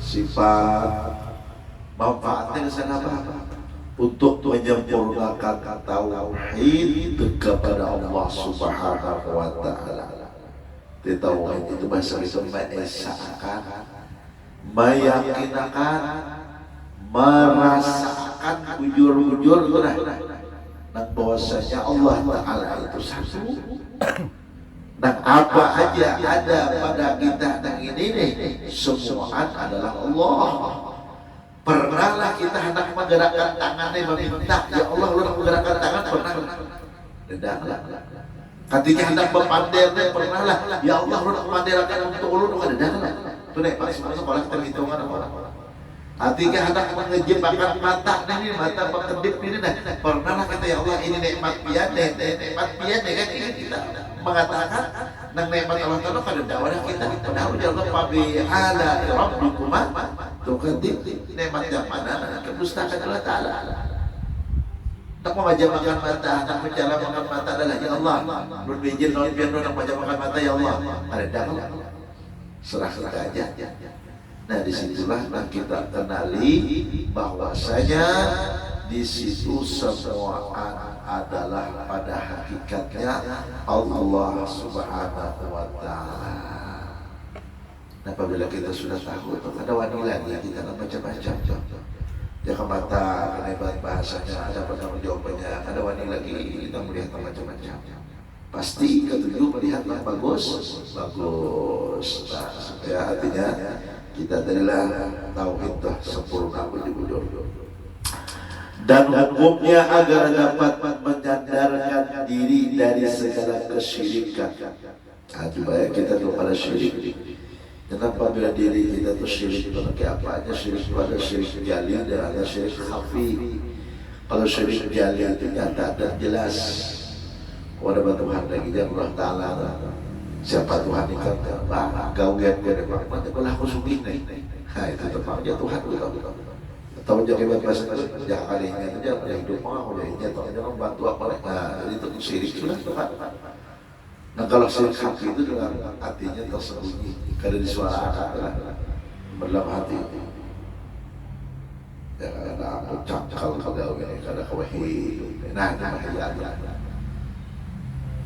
Speaker 1: sifat. Manfaatnya kesana apa? Untuk menyempurnakan tauhid kepada Allah Subhanahu wa taala. Tauhid itu bahasa itu mengesahkan, meyakinkan, merasakan bujur-bujur dan bahwasanya Allah Ta'ala itu satu. Dan apa aja ada pada kita dan ini nih semua adalah Allah. Pernahlah kita hendak menggerakkan tangannya meminta, ya Allah lu menggerakkan tangan pernah? Tidaklah. Ketika hendak berpandirnya pernahlah, ya Allah lu menggerakkan untuk ulun tidaklah. Itu nih pas sekolah kita hitungan orang. Ketika hendak mengejebakkan mata ini mata berkedip ini nah pernahlah kata ya Allah ini nikmat piade kan ini kita mengatakan nang nikmat Allah Taala pada dakwah kita padahal ya Allah fabi ala rabbikuma tukadib nikmat yang mana kedustakan Allah Taala. Tak memajamkan mata, tak menjalankan mata adalah ya Allah. Nun bijil non pian non memajamkan mata ya Allah. Ada dakwah serah saja. Nah disitulah kita kenali bahwasanya di situ semua adalah pada hakikatnya Allah Subhanahu wa taala. Nah apabila kita sudah tahu ada wanita lagi kita akan macam-macam. Jangan mata kenebat bahasanya ada penanggung jawabannya. Ada wanita lagi kita melihat macam-macam. Pasti ketujuh melihat yang bagus. Nah supaya hatinya kita adalah tauhid sempurna bujur. Dan hukumnya agar dapat menyandarkan diri dari segala kesyirikan. Nah, coba ya kita kepada syirik. Kenapa bila diri kita tuh syirik pakai apa aja? Syirik pada syirik jali dan ada syirik khafi. Kalau syirik jali itu nyata dan jelas. Ada Tuhan lagi dan Allah Taala. Siapa Tuhan ikan gawian gue deh bang, nanti kalau aku sugih nih, nah itu tempatnya Tuhan gue tahu jangan bahasa jangan kalinya itu jangan pada hidup mau jadinya tahu jangan bantu apa lagi, nah jadi itu syirik sudah Tuhan. Nah kalau syirik hati itu dengan hatinya tersembunyi, kada disuarakan dalam hati itu. Ya kada aku cakal kada ini kada kawahid, nah ini bahaya.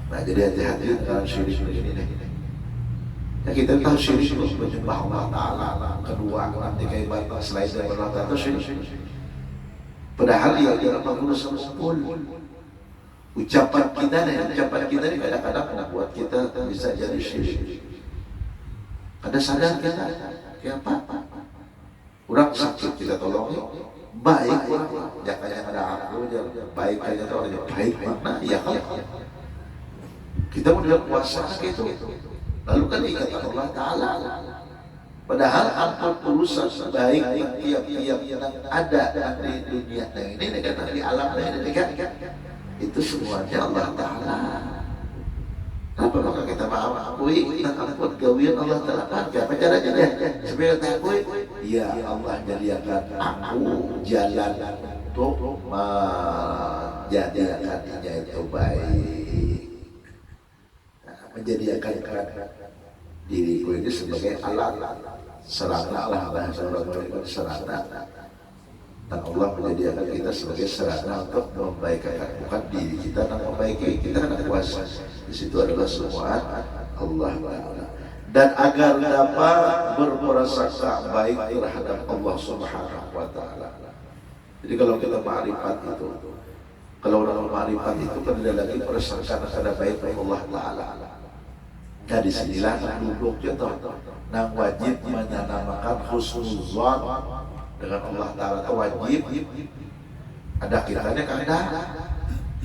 Speaker 1: Nah jadi hati-hati dalam syirik begini nih. Ya kita tahu syirik itu menyembah Allah Ta'ala. Kedua nanti kayak ibadah selain dari Allah Ta'ala itu syirik. Padahal ya dalam Allah sempul. Ucapan kita nih kadang-kadang membuat kita bisa jadi syirik. Ada sadar kita kayak apa? Orang sakit kita tolong baik orang. Jangan ada aku baik aja tuh baik mana ya kan? Kita mau dalam puasa gitu. Lalu kan ingat Allah Ta'ala. Padahal ampun urusan baik tiap-tiap yang ada di dunia ini di alam ini kan itu semuanya Allah Ta'ala. Kenapa maka kita mengakui dan ampun gawian Allah Ta'ala? Apa caranya deh? Supaya kita akui, ya Allah jadikan aku jalan untuk menjadikannya itu baik. Menjadikan diriku ini sebagai alat sarana lah bahasa orang itu sarana dan Allah menjadikan kita sebagai sarana untuk membaikkan bukan diri kita dan membaiki kita dan kuasa di situ adalah semua Allah dan agar dapat berprasangka baik terhadap Allah Subhanahu wa taala. Jadi kalau kita ma'rifat itu kalau orang ma'rifat itu kan tidak lagi prasangka terhadap baik Allah Ta'ala. Nah disinilah duduk contoh nang wajib menanamkan husnuzon dengan Allah Ta'ala itu wajib ada kitanya kada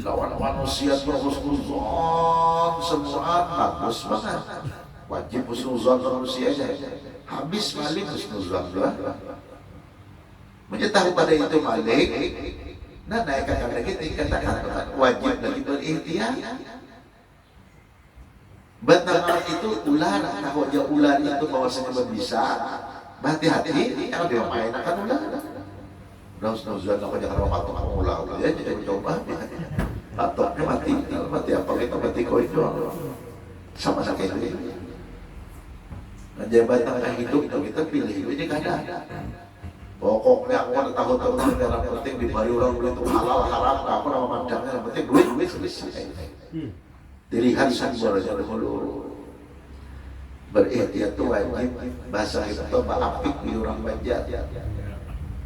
Speaker 1: lawan manusia berhusnuzon semua bagus banget wajib husnuzon manusia aja habis malik husnuzon doang menyetahui pada itu malik nah naikkan lagi tingkatan wajib lagi berikhtiar benar itu ular tahu aja ular itu bahwasanya berbisa hati-hati kalau dia main akan ular udah husnuzon aku jangan mau patok aku ular ya jadi coba patoknya mati kalau mati apa kita mati kau itu sama sakit itu jabatan hidup itu kita pilih ini kada pokoknya aku ada tahu-tahu yang penting di bari orang itu halal haram aku nama mandangnya yang penting duit selesai dilihat sumbernya dulu berikhtiar itu wajib bahasa itu apik di orang Banjar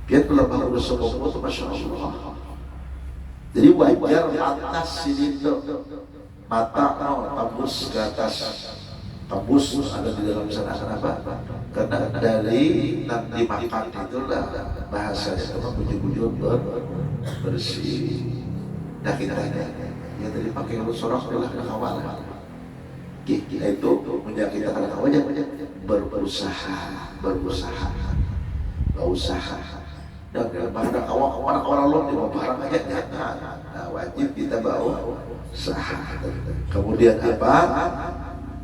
Speaker 1: dia telah baru bersokomo itu Masya Allah jadi wajar atas sini itu mata tembus ke atas tembus ada di dalam sana kenapa? Karena dari nanti makan itulah bahasanya itu bujur-bujur bersih dah kita ya tadi pakai lu sorok adalah kawan kita itu menjaga kita kawan berusaha dan pada orang lo di barang aja jangan nah, wajib kita bawa usaha kemudian apa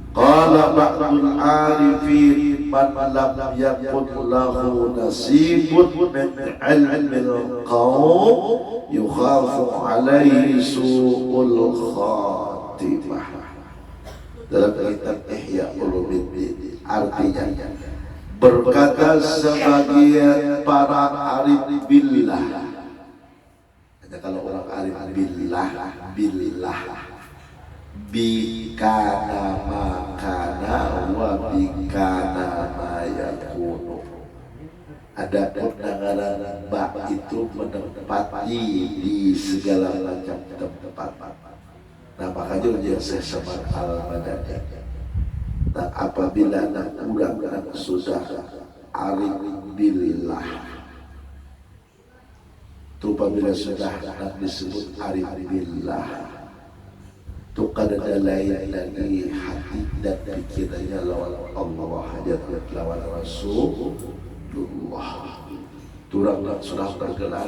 Speaker 1: qala ba'dul arifin man lam yakun lahu nasibun min ilmil qawm yukhafu alaihi su'ul khatimah dalam kitab Ihya Ulumuddin artinya berkata sebagian para arif billah ada kalau orang arif billah bikana makana wa bikana mayakunu ada pendengaran bak itu menempati di segala macam tempat nah makanya dia sesama al-madani nah apabila anak kurang sudah arif billah itu apabila sudah disebut arif billah itu kada lain lagi hati dan pikirannya lawan Allah hajat lawan Rasulullah turang sudah bergelar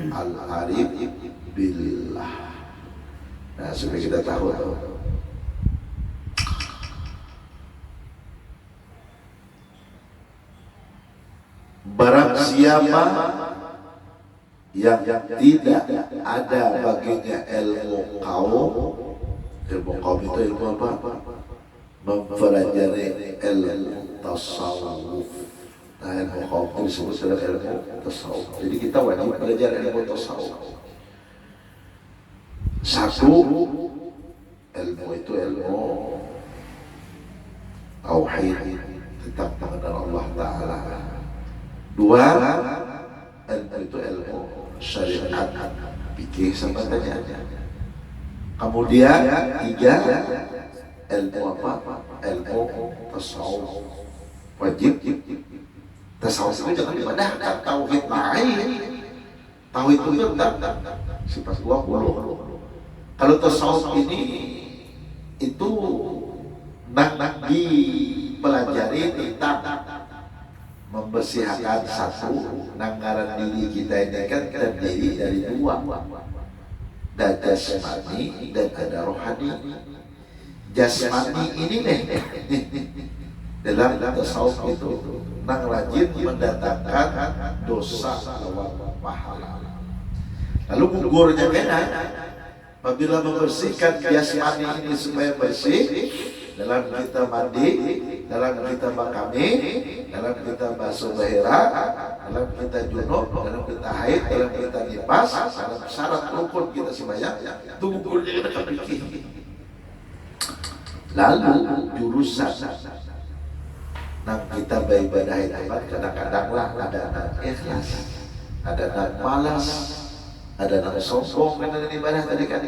Speaker 1: al-arif billah nah supaya kita tahu barang siapa yang tidak ada baginya ilmu kaum itu ilmu apa? Mempelajari ilmu tasawuf nah ilmu kaum itu disebut sebagai ilmu tasawuf jadi kita wajib belajar ilmu tasawuf satu ilmu itu ilmu tauhid tentang mengenal Allah Ta'ala dua ilmu itu ilmu syariat fikih sama tanya kemudian tiga ilmu apa? Ilmu tasawuf wajib tasawuf itu jangan dibadahkan tauhid lain tauhid itu tentang sifat 20 kalau tasawuf ini itu nak dipelajari tentang membersihkan satu nanggaran diri kita ini kan terdiri dari dua ada jasmani dan ada rohani jasmani ini nih dalam tasawuf itu nang rajin mendatangkan dosa lawan pahala lalu gugurnya beda apabila membersihkan jasmani ini supaya bersih dalam kita mandi, dalam kita makami, dalam kita basuh bahira, dalam kita junub, dalam kita haid, dalam kita nifas, dalam syarat rukun kita sembahyang, tunggunya kita pikir. Lalu jurusan nang kita beribadah itu kadang-kadang lah ada anak ikhlas, ada anak malas, Ada nang sombong kena ibadah tadi kan.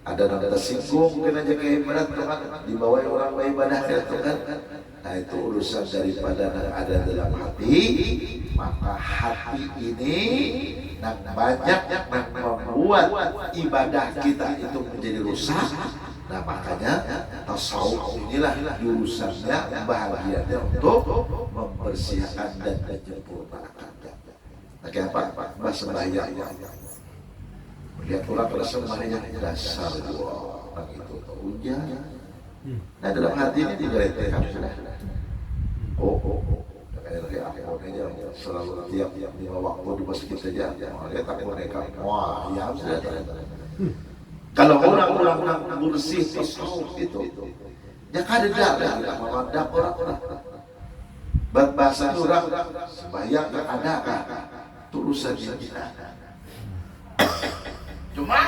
Speaker 1: Ada nang tersinggung kena jaga ibadah Tuhan, dibawa orang beribadah ke Tuhan. Nah itu urusan daripada yang ada dalam hati. Maka hati ini yang banyak yang membuat ibadah kita itu menjadi rusak. Nah makanya tasawuf inilah jurusannya, bahagiannya untuk membersihkan dan menyempurnakan. Pakai apa? Bahasa bahaya. Melihat orang bersembahyang dasar orang itu hujan. Nah dalam hati ini digeretekan sudah. Kayak aku aja selalu tiap 5 waktu di masjid saja. Dia tak mereka. Wah, ya sudah. Kalau orang-orang bersih tasawuf itu, ya kada ada memandang orang-orang. Bahasa orang sembahyang tak ada kah? Tulusan kita. Cuma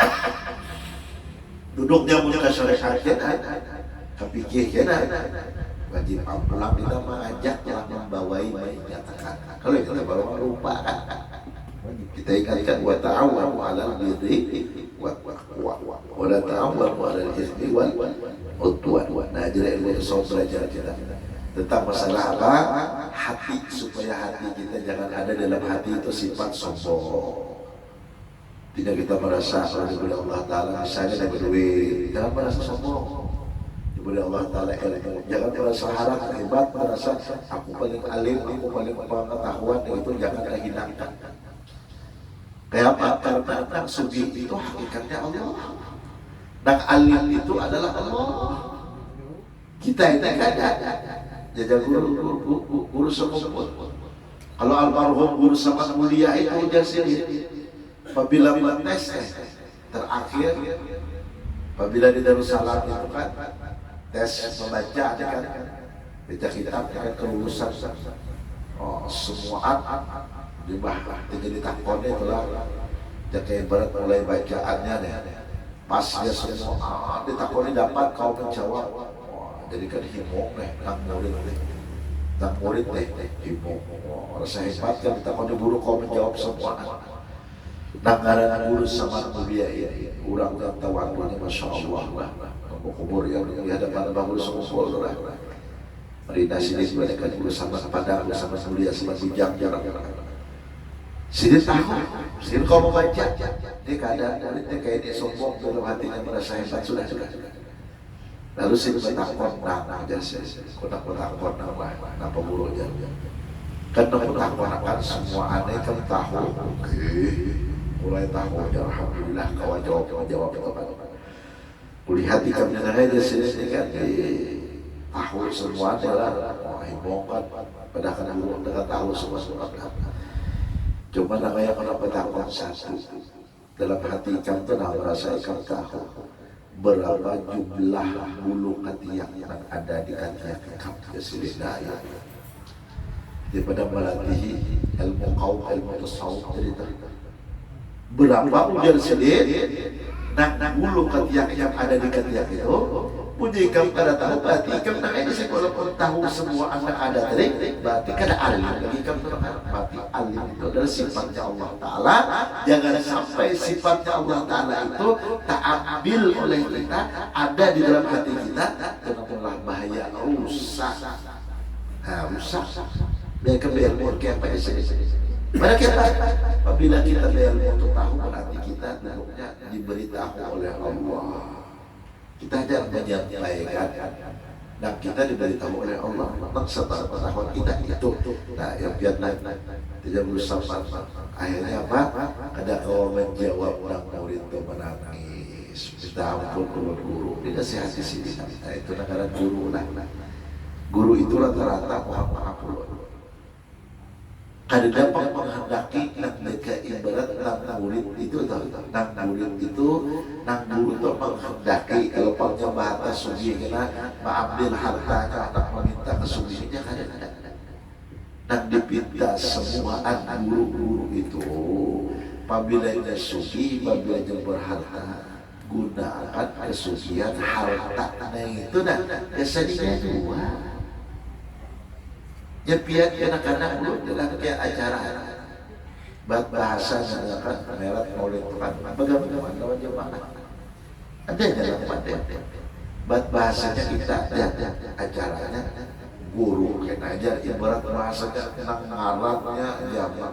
Speaker 1: duduknya punya syariat kepikir kena wajib pulang kita mengajak telah membawai menyatakan kalau kita bawa lupa kan kita ingatkan wa ta'awwanu 'alal birri wat taqwa wa la ta'awwanu 'alal itsmi wal 'udwan. Nah jadi ilmu tasawuf belajar kita tentang masalah apa? Hati, supaya hati kita jangan ada dalam hati itu sifat sombong. Tidak kita merasa kalau diberi Allah Ta'ala misalnya dapat duit, jangan merasa sombong. Diberi Allah Ta'ala ilmu, jangan merasa harap, hebat, merasa aku paling alim, aku paling pengetahuan, itu jangan terhilangkan. Kayak apa? Karena sugi itu hakikatnya Allah. Dan alim itu adalah Allah. Kita itu ada. Jajal guru sepupu. Kalau almarhum guru sama mulia itu jasir. Apabila tes terakhir, apabila di Darussalam itu kan tes membaca kan, baca kitab kan kelulusan. Oh semua di bawah jadi takonnya itulah jaga ibarat mulai bacaannya deh. Pas dia semua ditakoni dapat kau menjawab. Jadi kan himok deh, nak murid deh, himok. Rasa hebat kan ditakoni guru kau menjawab semua. Nanggaran guru sama mulia ini, orang yang tawadunya masya Allah lah, kubur yang di hadapan bangun sekumpul lah. Marina sini mereka guru sama kepada aku sama mulia sama bijak jarang. Sini tahu, sini kau membaca, dia keadaan muridnya kayak dia sombong dalam hatinya merasa hebat sudah. Lalu sini bertakon aja sih, kotak-kotak nama gurunya. Kan kotak-kotak semua aneh kan tahu. Mulai tahu ya alhamdulillah kau jawab itu kan. Kulihat di kabinet aja sini kan tahu semua adalah himpungan pada kan guru dengan tahu semua. Cuma namanya kenapa takut satu dalam hati ikan itu nak merasa ikan tahu berapa jumlah bulu ketiak yang ada di ketiak ikan kesilidaya daripada melatih ilmu kaum ilmu tasawuf cerita. Berapa ujar sedih nak bulu ketiak yang ada di ketiak itu punya ikam kada tahu berarti ikam nak ini sekolah pun tahu semua anak ada tadi berarti kada alim lagi ikam berarti alim itu adalah sifatnya Allah Ta'ala. Jangan sampai sifatnya Allah Ta'ala itu tak ambil oleh kita ada di dalam hati kita, kenapa bahaya rusak. Nah rusak biar kebiarkan kayak apa sih. Pada kita, apabila kita berilmu untuk tahu berarti kita duduknya diberitahu oleh Allah. Kita ajar menyampaikan dan kita diberitahu oleh Allah tentang setelah pengetahuan kita itu. Nah, yang biarlah tidak berusaha. Akhirnya apa? Ada kau menjawab orang murid itu menangis, minta ampun guru. Dinasihati sini. Nah, itu negara guru lah. Guru itu rata-rata maaf. Kada dapat menghendaki nak mereka ibarat nang murid itu nang murid itu nang guru itu menghendaki kalau pakai bahasa sugi kena mengambil hartanya nak meminta kesugihannya kada nang dipinta semua guru-guru itu apabila dia sugi apabila dia berharta gunakan kesugihan hartanya itu nah biasanya dua. Ya pihak anak-anak dulu dalam kayak acara bahasa mengatakan merek maulid Tuhan Ada dalam paten. Bahasanya kita ada acaranya guru kena ajar ibarat bahasanya nang ngarangnya zaman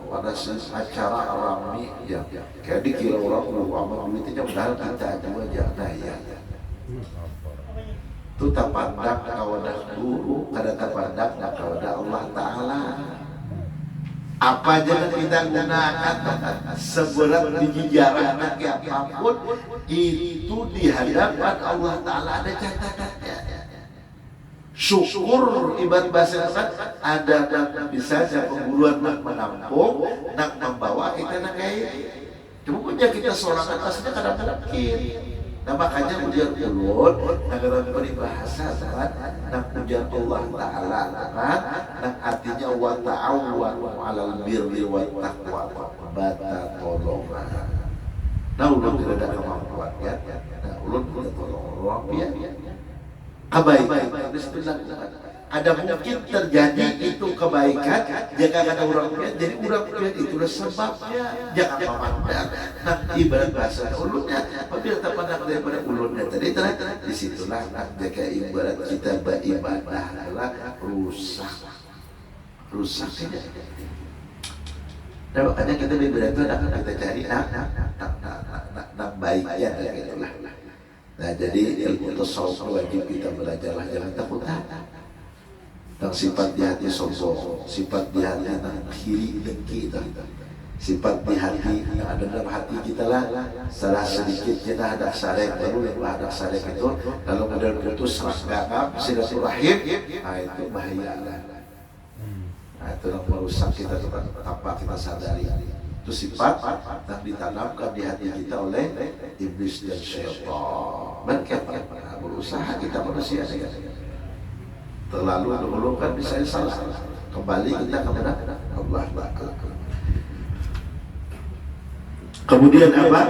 Speaker 1: pada acara alami ya kayak dikira orang guru amal duitnya padahal kita juga jangan ya itu tak pandang kawadah guru kada tak pandang kawadah Allah Ta'ala. Apa aja yang kita gunakan seberat biji jarak apapun itu di hadapan Allah Ta'ala ada catatannya. Syukur ibarat bahasa ada dan bisa saja pembuluhan nak menampung nak membawa kita nak kayak cuma punya kita seorang atasnya kadang mungkin. Nah makanya ujian ulun negara peribahasa kan nak ujian Allah Ta'ala kan nak artinya wa ta'awwanu 'alal birri wat taqwa bata tolongan. Nah ulun tidak ada kemampuan ya. Nah ulun tidak tolong orang ya. Kebaikan ada mungkin terjadi itu kebaikan jika kata orang punya jadi orang punya itulah sebabnya jangan memandang. Nah ibarat bahasa ulunnya apabila tak pandang daripada ulunnya tadi disitulah nak jaga ibarat kita beribadah adalah rusak tidak. Nah makanya kita beribadah itu nak kita cari nak baiknya gitulah. Nah jadi ilmu tasawuf wajib kita belajarlah jangan takut tentang sifat di hati sombong, sifat di hati kiri dengki sifat di hati yang ada dalam hati kita lah salah sedikit kita ada sarek baru yang ada sarek itu kalau model putus seragam silaturahim nah itu bahaya lah. Nah itu yang merusak kita tanpa kita sadari. Itu sifat yang ditanamkan di hati kita oleh iblis dan syaitan. Mereka berusaha kita manusia terlalu dulu kan bisa salah. Kembali kita kepada Allah Ta'ala. Kemudian apa?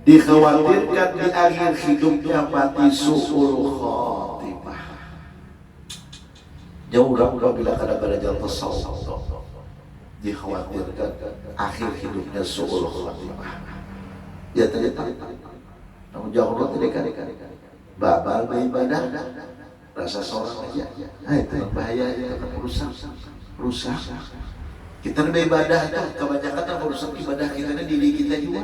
Speaker 1: Dikhawatirkan di akhir hidupnya mati su'ul khatimah. Jauh bila kadang-kadang jalan tasawuf dikhawatirkan akhir hidupnya su'ul khatimah. Ya ternyata namun jauh Allah tidak babal beribadah rasa seorang aja. Nah itu yang bahaya itu akan rusak. Kita beribadah itu kebanyakan yang merusak ibadah kita dan diri kita juga.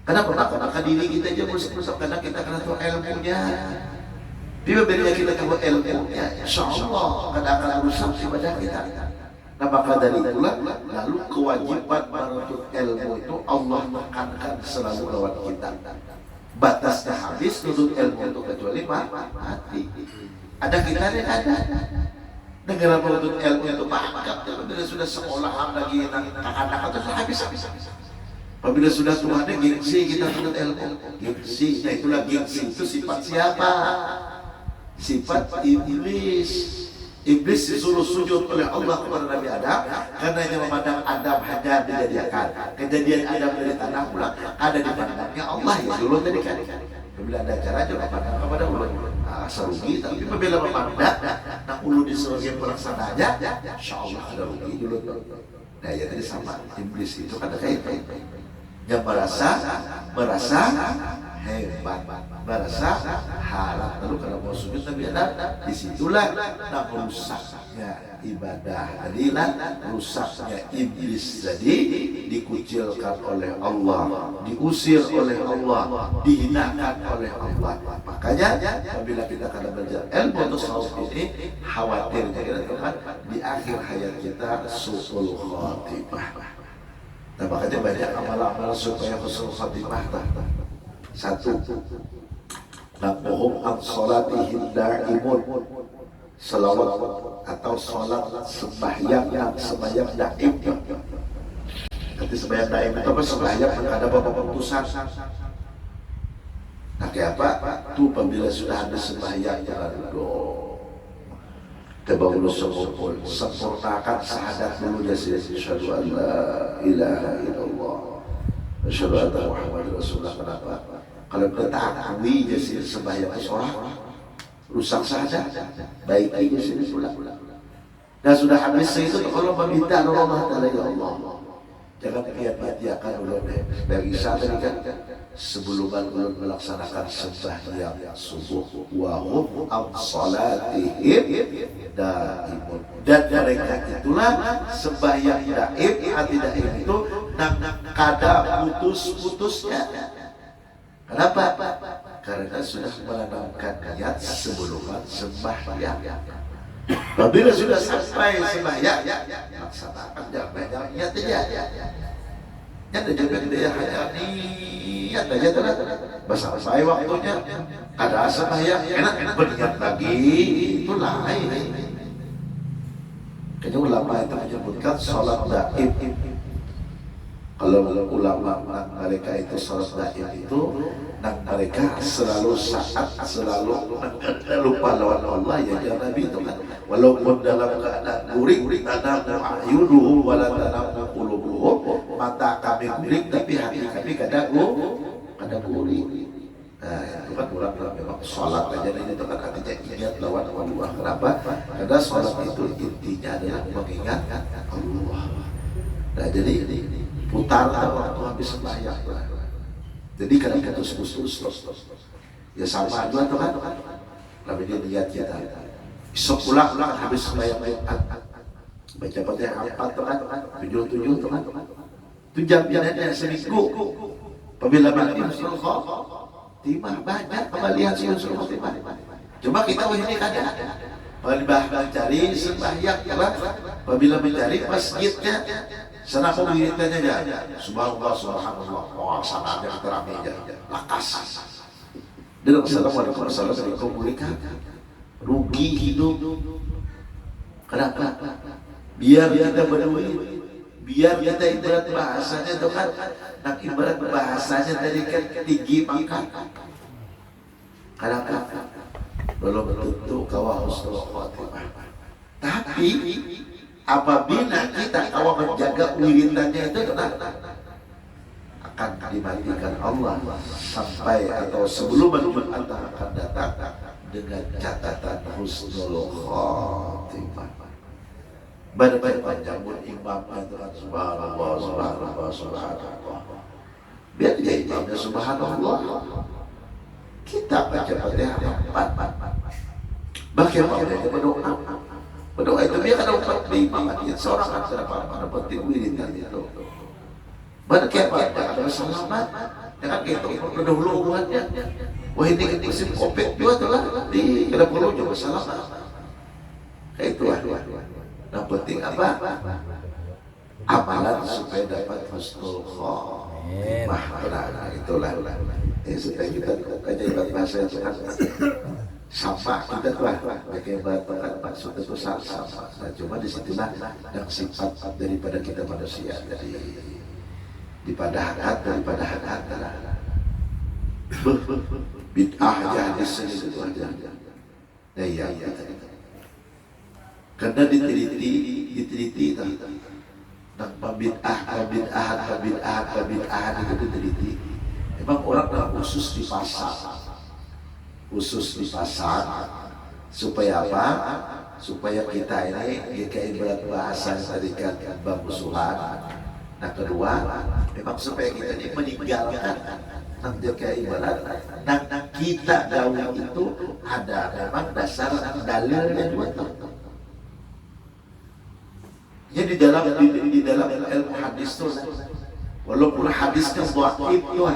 Speaker 1: Kenapa? Karena diri kita juga merusak karena kita kena tahu ilmunya. Bila kita tahu ilmunya, insya Allah akan merusak ibadah kita. Nah maka dari itulah lalu kewajiban menuntut ilmu itu Allah tekankan selalu lewat kita. Batasnya habis nuntut ilmu itu kecuali mati. Ada kita ada. Negara menuntut ilmu itu bangkap. Bila sudah sekolah lagi anak-anak itu sudah habis. Apabila sudah Tuhannya gengsi kita menuntut ilmu. Gengsi, nah itulah gengsi itu sifat siapa? Sifat iblis. Iblis disuruh sujud oleh Allah kepada Nabi Adam karena yang memandang Adam hanya dijadikan kejadian Adam dari tanah pula ada di pandangnya Allah ya dulu tadi kan bila ada acara juga pandang kepada Allah serugi tapi bila memandang nak ulu disuruh yang pelaksana aja insya Allah ada rugi dulu. Nah ya tadi sama iblis itu kan kayak yang merasa hebat, merasa halal. Lalu kalau mau sujud Nabi Adam, disitulah rusaknya ibadah. Jadilah rusaknya iblis. Jadi dikucilkan oleh Allah, diusir oleh Allah, dihinakan oleh Allah. Makanya apabila kita akan belajar ilmu tasawuf ini, khawatirnya kita teman di akhir hayat kita su'ul khatimah. Nah makanya banyak amal-amal supaya husnul khatimah. Satu, nabuhum an sholatihim da'imun, selawat atau sholat sembahyang daim. Nanti sembahyang daim itu apa? Sembahyang ada beberapa keputusan. Nah kayak apa? Itu apabila sudah ada sembahyang jangan dulu sempurnakan syahadat dulu ya asyhadu an la ilaha illallah asyhadu anna muhammadar rasulullah. Kenapa? Kalau kita akui jasir sembahyang seorang rusak saja, baik aja sini pulang. Dan sudah habis itu kalau meminta Allah Ta'ala ya Allah, Jangan dia-diakan ulun dari Isya tadi kan sebelum ulun melaksanakan sembahyang subuh wa hum an salatihim daimun, dan mereka itulah sembahyang daim. Hati daim itu kada putus-putusnya. Kenapa? Karena sudah menanamkan niat sebelum sembahyang. Apabila sudah sampai sembahyang, laksanakan jangan niat aja. Jangan jangan dia hanya niat aja terus. Sampai waktunya ada sembahyang, enak berniat lagi, itu lain. Kayaknya ulama itu menyebutkan sholat daim. Kalau ulama mereka itu sholat daim itu, mereka selalu saat, selalu lupa lawan Allah ya Nabi itu kan. Walaupun dalam keadaan guring, tanamu ayunuhum wala tanamu qulubuhum, mata kami guring tapi hati kami kadang guring. Nah itu kan ulama memang sholat aja ini itu kan artinya ingat lawan Allah. Kenapa? Karena sholat itu intinya adalah mengingat Allah. Nah jadi putar waktu habis sembahyang. Jadi kadang putus ya sama aja tuh kan. Tapi dia lihat kita besok pulang habis sembahyang baca Fatihah 4 tuh kan, 7 tuh kan. Itu jamnya seminggu. Apabila mati Rasulullah timah banyak kembalian Rasulullah timah. Cuma kita ini kadang mencari sembahyang kan. Apabila mencari masjidnya sana aku mengiritanya aja. Subhanallah, subhanallah. Wah, sana aja kita rame aja. Lakas. Dan Assalamualaikum warahmatullahi wabarakatuh. Rugi hidup. Kenapa? Biar kita berduit. Biar kita ibarat bahasanya itu kan. Nah ibarat bahasanya tadi kan tinggi pangkat. Kenapa? Belum tentu kawah husnul khotimah. Tapi apabila kita kalau menjaga wiridannya itu akan dimatikan Allah sampai atau sebelum Jumat akan datang dengan catatan husnul khotimah. Berpanjang imam itu kan subhanallah subhanallah subhanallah. Biar dia imamnya subhanallah. Kita baca Fatihah 4. Bagaimana dia berdoa? Berdoa itu dia kan dapat imam dia seorang antara para penting wiridan itu. Bagaimana ada selamat dengan gitu berdahulu hubungannya. Wah ini musim Covid juga tuh lah di kada perlu juga selamat. Kayak itu Yang penting apa? Amalan supaya dapat husnul khotimah. Nah itulah. Supaya kita keajaiban bahasa itu kan sama kita tuh bagaimana maksud itu sama. Nah cuma disitulah yang sifat daripada kita manusia dari daripada hak bid'ah aja di sini itu aja. Ya iya. Karena diteliti tentang pabid'ah itu diteliti. Emang orang khusus di pasar supaya apa? Supaya kita ini kayak ibarat bahasa tadi kan bamusuhan. Nah kedua, memang supaya kita ini meninggalkan nanti kayak ibarat. Nah kita gaul itu ada memang dasar dalilnya juga tuh. Jadi di dalam ilmu hadis tuh, walaupun hadisnya dhaif tuh,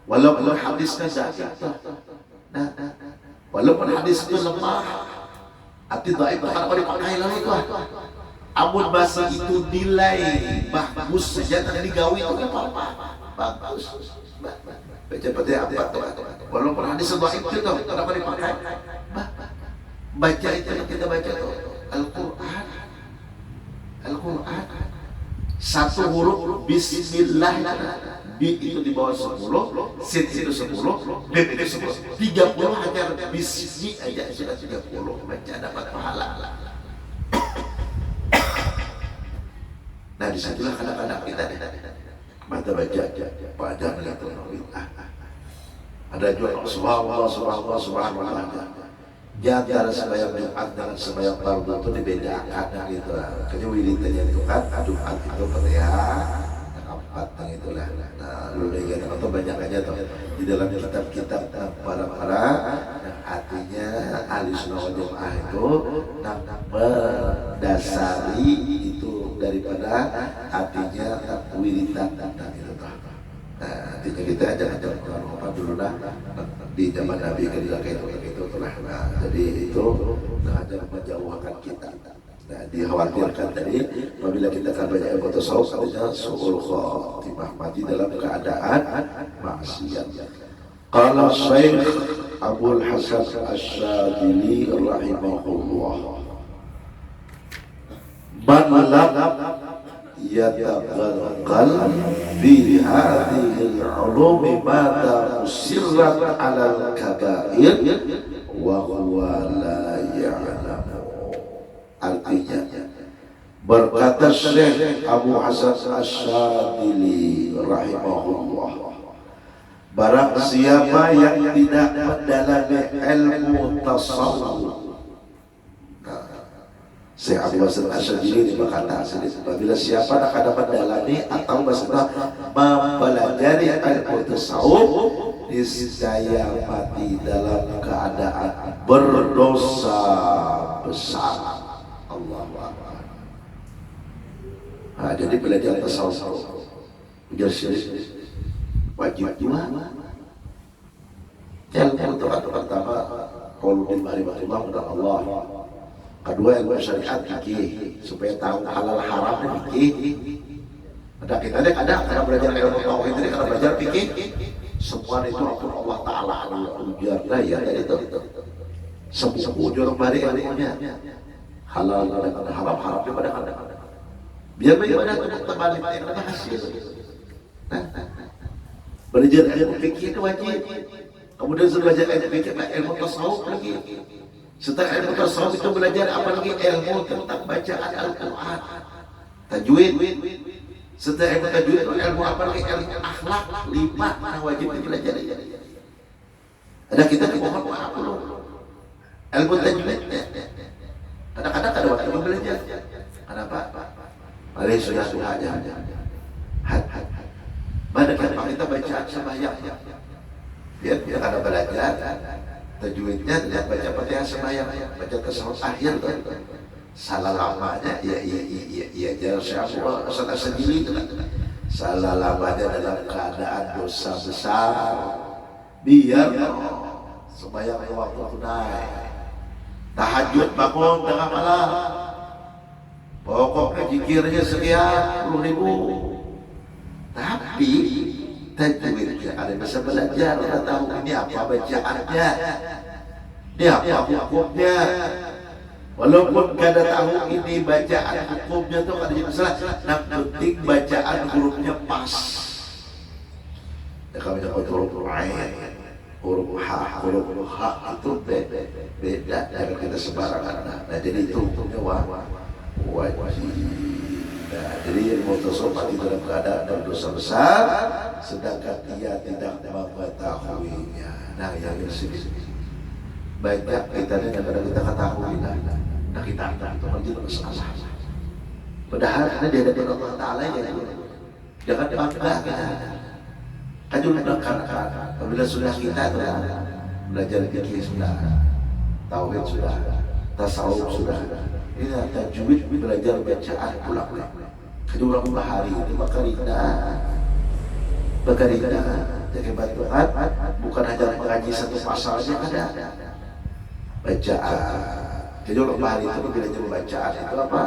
Speaker 1: walaupun hadisnya dhaif tuh, nah, walaupun hadis itu lemah, arti dhaif itu kan dipakai lalu itu, amun bahasa itu nilai bagus saja tadi digawi itu apa? Bagus, baca apa tuh? Walaupun hadis dhaif itu kenapa dipakai? Baca itu kita baca tuh Al-Quran satu huruf bismillah bi itu di bawah 10, sin itu 10, b itu 10, 30 aja bismi aja sudah 30 baca dapat pahala. Nah disitulah kadang-kadang kita mata baca pada melihat ada juga subhanallah. Di antara sembahyang Jumat dengan sembahyang fardu itu dibedakan gitu. Karena wiridnya itu kan Jumat itu Fatihah 4 itulah. Nah, lu lihat atau banyak aja tuh di dalam kitab-kitab para yang artinya ahli sunnah wal jamaah itu mendasari itu daripada artinya wiridan itu tuh. Nah, artinya kita ajak apa dulu lah di zaman Nabi ketika itu telah. Nah, jadi itu ajak menjauhkan kita. Nah, dikhawatirkan tadi apabila kita akan banyak ilmu tasawuf artinya su'ul khatimah, mati dalam keadaan maksiat. Qala Syekh Abdul Hasan Asy-Syadzili rahimahullah, man lam yataqal bi hadhihi al-ulum mata musirran 'ala al-kaba'ir wa huwa la ya'lamu. Artinya berkata Syekh Abu Hasan Asy-Syadzili rahimahullah, barang siapa yang tidak mendalami ilmu tasawuf. Syekh Abu Hasan Asy-Syadzili berkata, apabila siapa nak dapat mendalami atau mempelajari ilmu tasawuf, niscaya mati dalam keadaan berdosa besar. Allahu Akbar. Nah, jadi belajar tasawuf ujar syirik wajib juga. Ilmu itu pertama qaulul ma'rifatullah kepada Allah. Kedua ilmu syariat fikih supaya tahu halal haram fikih. Ada kita ada belajar ilmu tauhid ini karena belajar fikih. Semua itu Allah Taala ujar ya dari itu. Semua ujar bari ilmunya. Halal kadang-kadang, haram juga kadang-kadang. Biar bagaimana untuk terbalik yang hasil. Belajar ilmu fikih itu wajib. Kemudian belajar ilmu fikih, ilmu tasawuf lagi. Setelah ilmu tasawuf itu belajar apa lagi? Ilmu tentang bacaan Al-Quran, tajwid. Setelah ilmu tajwid itu ilmu apa lagi? Ilmu akhlak 5 yang wajib dipelajari. Ada kita di pohon apa loh? Ilmu tajwid. Kadang-kadang ada waktu belajar. Kenapa? Mari sudah aja. Mana kan kita bacaan sembahyang. Biar kita ada belajar tajwidnya, tidak baca Fatihah sembahyang, baca tasawuf akhir kan. Salah lamanya ya jangan siapa salah sendiri kan. Salah lamanya dalam keadaan dosa besar. Biar sembahyang waktu tunai. Tahajud bangun tengah malam, pokoknya zikirnya sekian 10.000. Tapi tajwidnya ada bisa belajar, ada tahu ini apa bacaannya, ini apa hukumnya. Walaupun kada tahu ini bacaan hukumnya tuh kada jadi masalah. Yang penting bacaan hurufnya pas. Ya kami dapat huruf lain. Huruf H itu beda dari kita sembarangan. Nah, jadi itu hukumnya wajib. Nah, jadi ilmu tasawuf mati dalam keadaan berdosa besar, sedangkan dia tidak mengetahuinya. Nah, yang ini banyak kita ini kadang kita ketahui, nah kita itu menjadi masalah. Padahal dia dari Allah Taala ya, jangan bangga kita. Kajul belakang, apabila sudah kita telah belajar fikih sudah, tauhid sudah, tasawuf sudah, ini tajwid belajar bacaan ulang-ulang. Kajul orang bahari itu bakarina, jadi bantuan bukan hanya mengaji satu pasal saja ada bacaan. Jadi orang bahari itu belajar bacaan itu apa?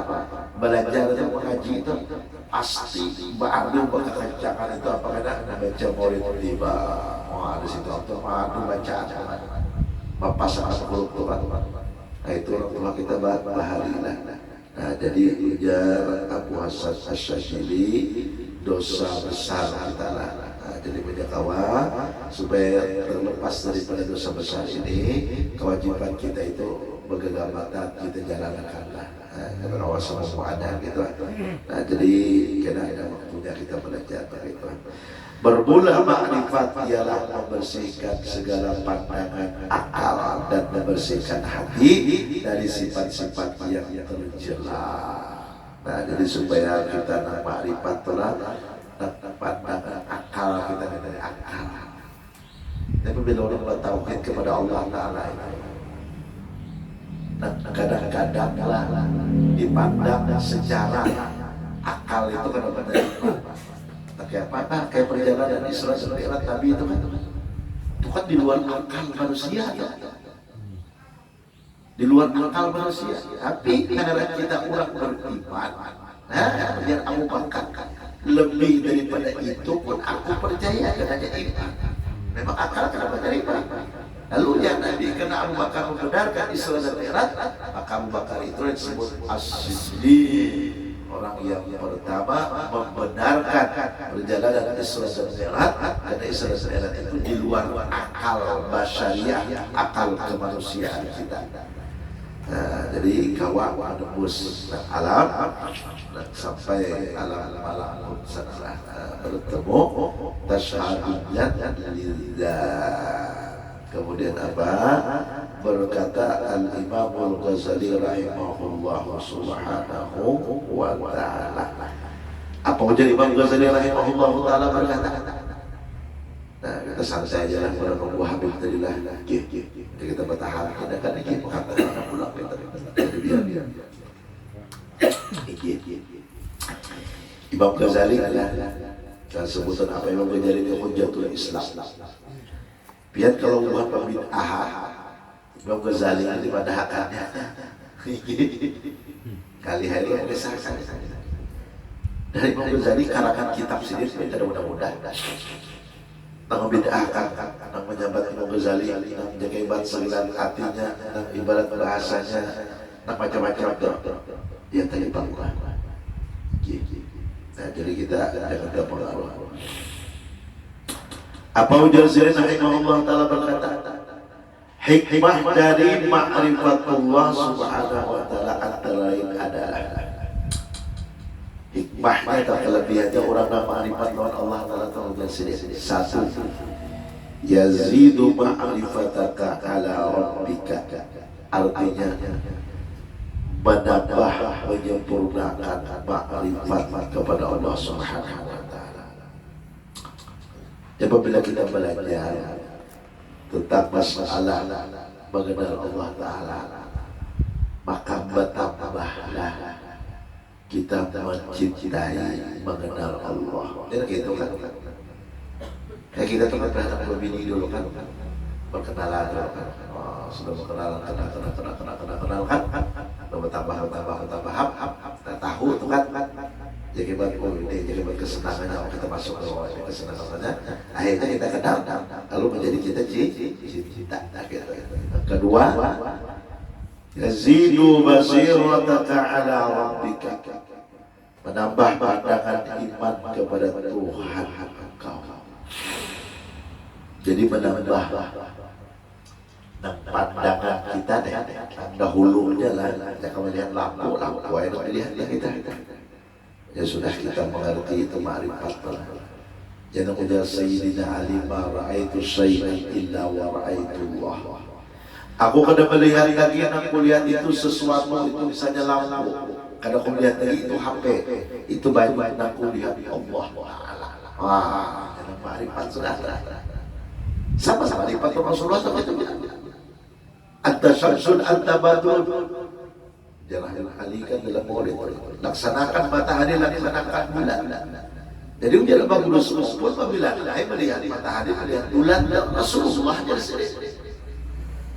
Speaker 1: Belajar itu mengaji itu pasti baru kekencangan itu apa karena baca maulid tiba. Wah di situ waktu baru bacaan mapasang huruf Tuhan. Nah itu orang tua kita bahari lah. Nah jadi ujar Abu Hasan Asy-Syadzili dosa besar kita lah. Nah, jadi banyak kawan supaya terlepas daripada dosa besar ini, kewajiban kita itu bergegamatan kita jalankanlah. Karena Allah semua ada gitu. Nah jadi kena ada waktunya kita belajar itu. Bermula makrifat ialah membersihkan segala pandangan akal dan membersihkan hati dari sifat-sifat yang tercela. Nah jadi supaya kita nak makrifat telah dari akal. Tapi bila orang bertauhid kepada Allah Ta'ala itu, nah, kadang-kadang lah dipandang secara akal itu kan menerima. Kayak apa? Kayak perjalanan Isra dan Mi'raj Nabi itu kan di luar akal manusia ya. Di luar akal manusia. Tapi karena kita kurang beriman, biar Abu Bakar lebih daripada itu pun aku percaya katanya iman. Memang akal kenapa terima? Lalu yang Nabi kena Abu Bakar membenarkan Isra dan Mi'raj, maka Abu Bakar itu disebut as-siddiq, orang yang pertama membenarkan perjalanan Isra dan Mi'raj, karena Isra dan Mi'raj itu di luar akal basyariah, akal kemanusiaan kita. Jadi kawak menembus alam dan sampai alam malam sana bertemu tasyahudnya lillah. Kemudian apa? Berkata Al-Imam Al-Ghazali rahimahullah subhanahu wa ta'ala. Apa ujar Imam Ghazali rahimahullah ta'ala berkata? Nah, kita santai aja lah pada nunggu Habib tadilah. Jadi kita bertahan, kita kan ini mengatakan anak pulang kita. Jadi biar. Imam Ghazali adalah dan sebutan apa Imam Ghazali itu Hujjatul Islam. Biar kalau buat pembid'ah, Imam Ghazali yang dipadahkannya. Kali hari ada sahaja. Dari Imam Ghazali karangan kitab sendiri tidak mudah-mudahan. Nang bid'ahkan, nang menyambat Imam Ghazali, nang menjaga ibarat sembilan hatinya, nang ibarat bahasanya, nang macam-macam yang tadi bangga. Nah, jadi kita jangan terpengaruh. Apa ujar Ghazali rahimahullah ta'ala berkata, hikmah dari ma'rifatullah subhanahu wa ta'ala antara lain adalah hikmahnya atau kelebihannya orang yang ma'rifat lawan Allah Ta'ala ta'ala sendiri. Satu, yazidu ma'rifataka ala rabbika, artinya menambah, menyempurnakan ma'rifat kepada Allah Subhanahu wa ta'ala. Apabila kita belajar tentang masalah mengenal Allah Ta'ala, maka bertambahlah kita mencintai mengenal Allah. Dan gitu kan, kayak kita teman berhadap berbini dulu kan, berkenalan dulu kan, sudah berkenalan, kenal kan, bertambah, kita tahu tuh kan, jadi buat ini, jadi buat kesenangannya, kita masuk ke kesenangannya, akhirnya kita kenal, lalu menjadi kita cinta. Kedua, yazidu basirataka ala rabbika, menambah pandangan iman kepada Tuhan engkau. Jadi menambah pandangan kita deh, dahulunya lah, jangan melihat lampu yang melihat kita. Ya sudah kita mengerti itu ma'rifat. Jangan ujar Sayyidina Ali, ma ra'aitu syai'an illa wa ra'aitullah. Aku kadang melihat lagi, aku lihat itu sesuatu, itu misalnya lampu. Kadang aku lihat lagi itu HP, itu baik-baik aku lihat Allah. Wah, jangan ma'rifat sudah. Sama-sama ma'rifat Rasulullah itu. Anta syamsun, anta badrun. Jangan alihkan dalam maulid. Laksanakan matahari, laksanakan bulan. Jadi ujian bagus pun apabila saya melihat matahari, melihat bulan dan Rasulullah jadi sendiri.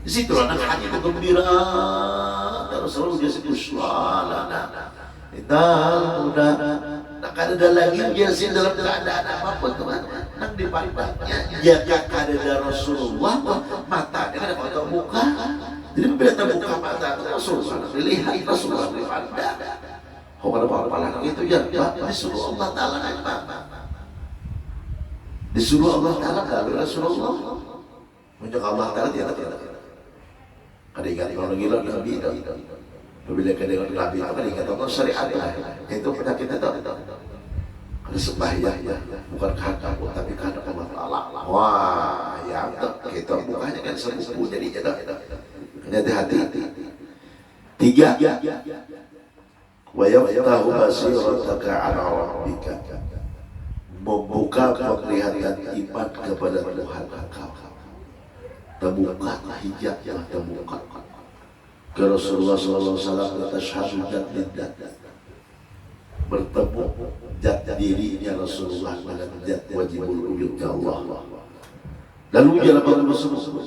Speaker 1: Di situ anak hati itu gembira. Dan Rasulullah dia sebuswalana. Indah muda. Tak ada lagi dia sih dalam keadaan apapun teman-teman. Nang dipandangnya dia ada Rasulullah, matanya ada foto muka. Jadi bila terbuka mata Rasulullah, dilihat Rasulullah dipandang. Kau ada apa-apa itu ya, disuruh Allah Ta'ala disuruh Allah Ta'ala kalau Rasulullah menjaga Allah Ta'ala tidak. Ada ingat orang gila Nabi itu. Bila kedengar Nabi itu, ada ingat Allah syariat itu penyakit itu. Ada sembahyang ya, bukan kata tapi kata Allah Ta'ala. Wah, ya kita mukanya kan sembuh jadi kita. Hati-hati. Tiga, wa yaftahu basirataka ala rabbika, membuka penglihatan iman kepada Tuhan engkau. Terbuka hijabnya, terbuka. Ke Rasulullah SAW kata syahadat lidah, bertemu zat dirinya Rasulullah dengan zat wajibul wujud Allah. Lalu dia Rasulullah,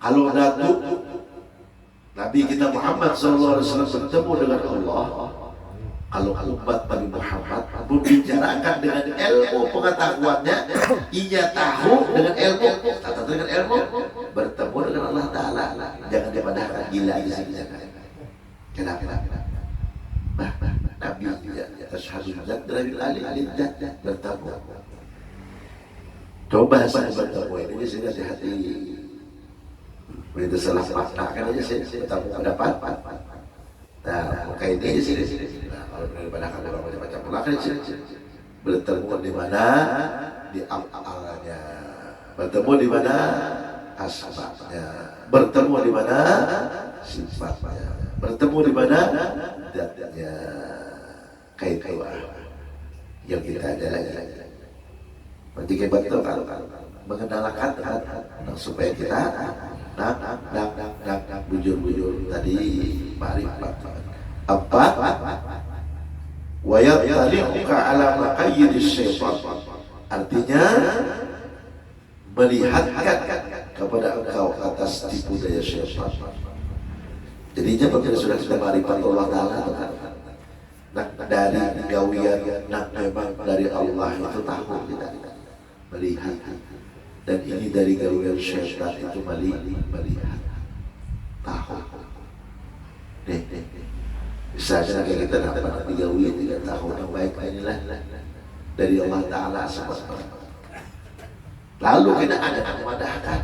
Speaker 1: kalau datuk Nabi kita Muhammad SAW bertemu dengan Allah, kalau umat Nabi Muhammad membicarakan dengan ilmu pengetahuannya, ia tahu dengan ilmu, atau dengan ilmu bertemu dengan Allah Ta'ala. Jangan dipadahkan gila di sini. Kenapa? Nabi Tasyhadudat dari alih-alih bertemu. Coba saya bertemu ini sehingga di hati. Begitu salah maknakan aja saya bertemu pendapat. Nah, maka ini sini. Kalau daripada kalau orang macam-macam belakang bertemu di mana? Di awalnya. Bertemu di mana? Asbabnya. Bertemu di mana? Sifatnya. Bertemu di mana? Zatnya. Kaitan yang kita jalani. Berarti kita betul kalau mengenalkan supaya kita bujur-bujur tadi ma'rifat apa wa yatali'uka ala maqayyidis syaitan, artinya melihatkan kepada engkau atas tipu daya syaitan. Jadinya begitu sudah kita ma'rifat Allah Ta'ala, dari gawian memang dari Allah itu tahu kita melihat, dan ini dari gawian syaitan itu melihat tahu. Misalnya kita dapat digawian tidak tahu yang baik inilah dari Allah Ta'ala sebetulnya. Lalu kita ada memadahkan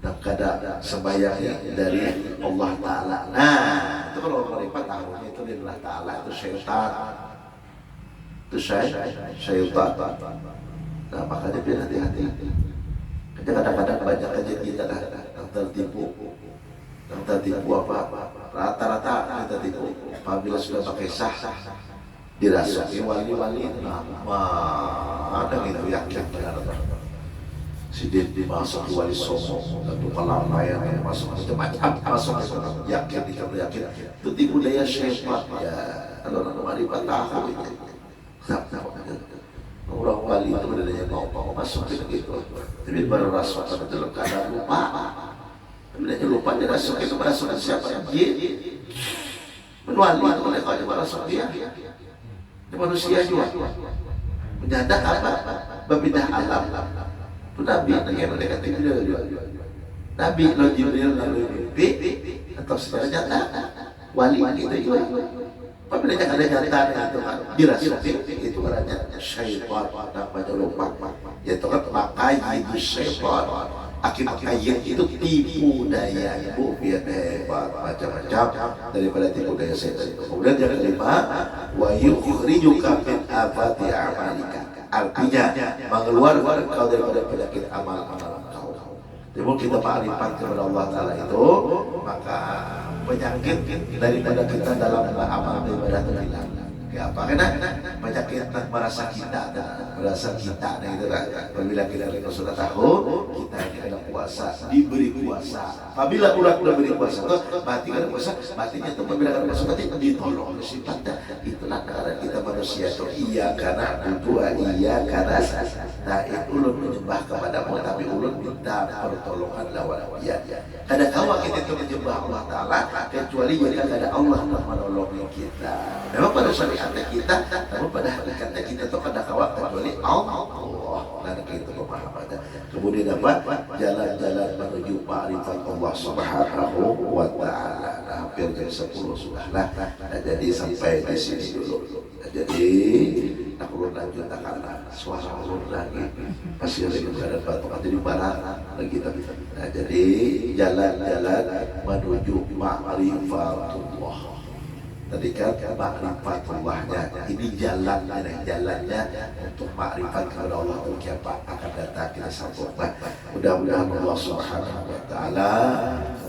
Speaker 1: dan kadang sembahyangnya dari Allah Ta'ala. Nah, itu kalau mereka tahu itu dari Allah Ta'ala, itu syaitan. Itu syaitan. Nah, makanya biar hati-hati. Kadang-kadang banyak aja kita yang tertipu. Yang tertipu apa? Rata-rata kita tipu. Apabila sudah pakai sah, dirasuki wali-wali itu ada gitu yakin benar. Si Dedi masuk ke wali Songo, lalu Palambaya masuk macam-macam, masuk yakin itu tipu daya syaitan. Ya, kalau orang mari tahu itu. Orang wali itu benar-benar mau masuk ke gitu, tapi baru rasukan dalam keadaan lupa. Sebenarnya lupa dia rasuk itu merasukan siapa? Dia menwali itu mereka aja merasuk dia. Dia manusia juga. Menyadak apa? Berpindah alam. Itu Nabi yang mereka tinggal juga. Nabi lo Jibril lalu mimpi atau sebenarnya wali itu juga. Apabila ada nyata itu kan dirasuki itu orangnya syaitan, namanya lupa. Yaitu kan makai itu syaitan. Akibat itu tipu daya ibu biar hebat macam-macam daripada tipu daya setan. Kemudian yang kelima, wa yukhrijuka min afati amalika, artinya mengeluarkan kau daripada penyakit amal-amal kau. Jadi kita ma'rifat kepada Allah Ta'ala itu, maka penyakit daripada kita dalam amal ibadah itu hilang. Ya apa? Karena penyakit merasa kita itu kan. Apabila kita sudah tahu kita ini ada kuasa, diberi kuasa. Apabila orang diberi kuasa, mati karena kuasa, matinya itu apabila karena kuasa mati ditolong sifatnya. Itulah cara kita manusia itu. Iya karena dua, iya karena nah ulun menyembah kepadamu, tapi ulun minta pertolongan lawan dia. Kada kawa kita itu menyembah Allah Ta'ala kecuali jika ada Allah yang menolong kita. Memang pada syariatnya kita, namun pada hakikatnya kita itu kada kawa kecuali Allah. Nah itu pemahamannya. Kemudian apa? Jalan-jalan menuju ma'rifat Allah Subhanahu wa Ta'ala. Nah, hampir jam 10 sudah lah. Nah, jadi sampai di sini dulu. Nah, jadi aku lanjut karena suara ulun lagi pasti ada keadaan batuk jadi barat lagi tapi. Nah, jadi jalan-jalan menuju ma'rifatullah. Tadi kan ma'rifatullahnya, ini jalannya untuk ma'rifat kepada Allah itu apa akan datang kita sambung. Mudah-mudahan Allah Subhanahu wa taala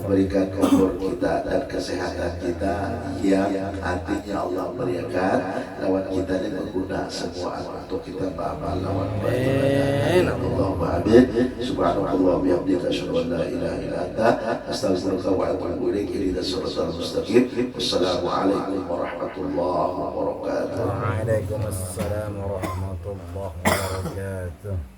Speaker 1: memberikan umur kita dan kesehatan kita yang artinya Allah berikan lawan kita ini berguna semua untuk kita beramal lawan baik. Allahumma amin. Subhanallah bihamdika asyhadu an la ilaha illa anta astaghfiruka wa atubu ilaik. Ihdinas siratal mustaqim. Wassalamualaikum warahmatullahi wabarakatuh.
Speaker 2: Waalaikumsalam warahmatullahi wabarakatuh.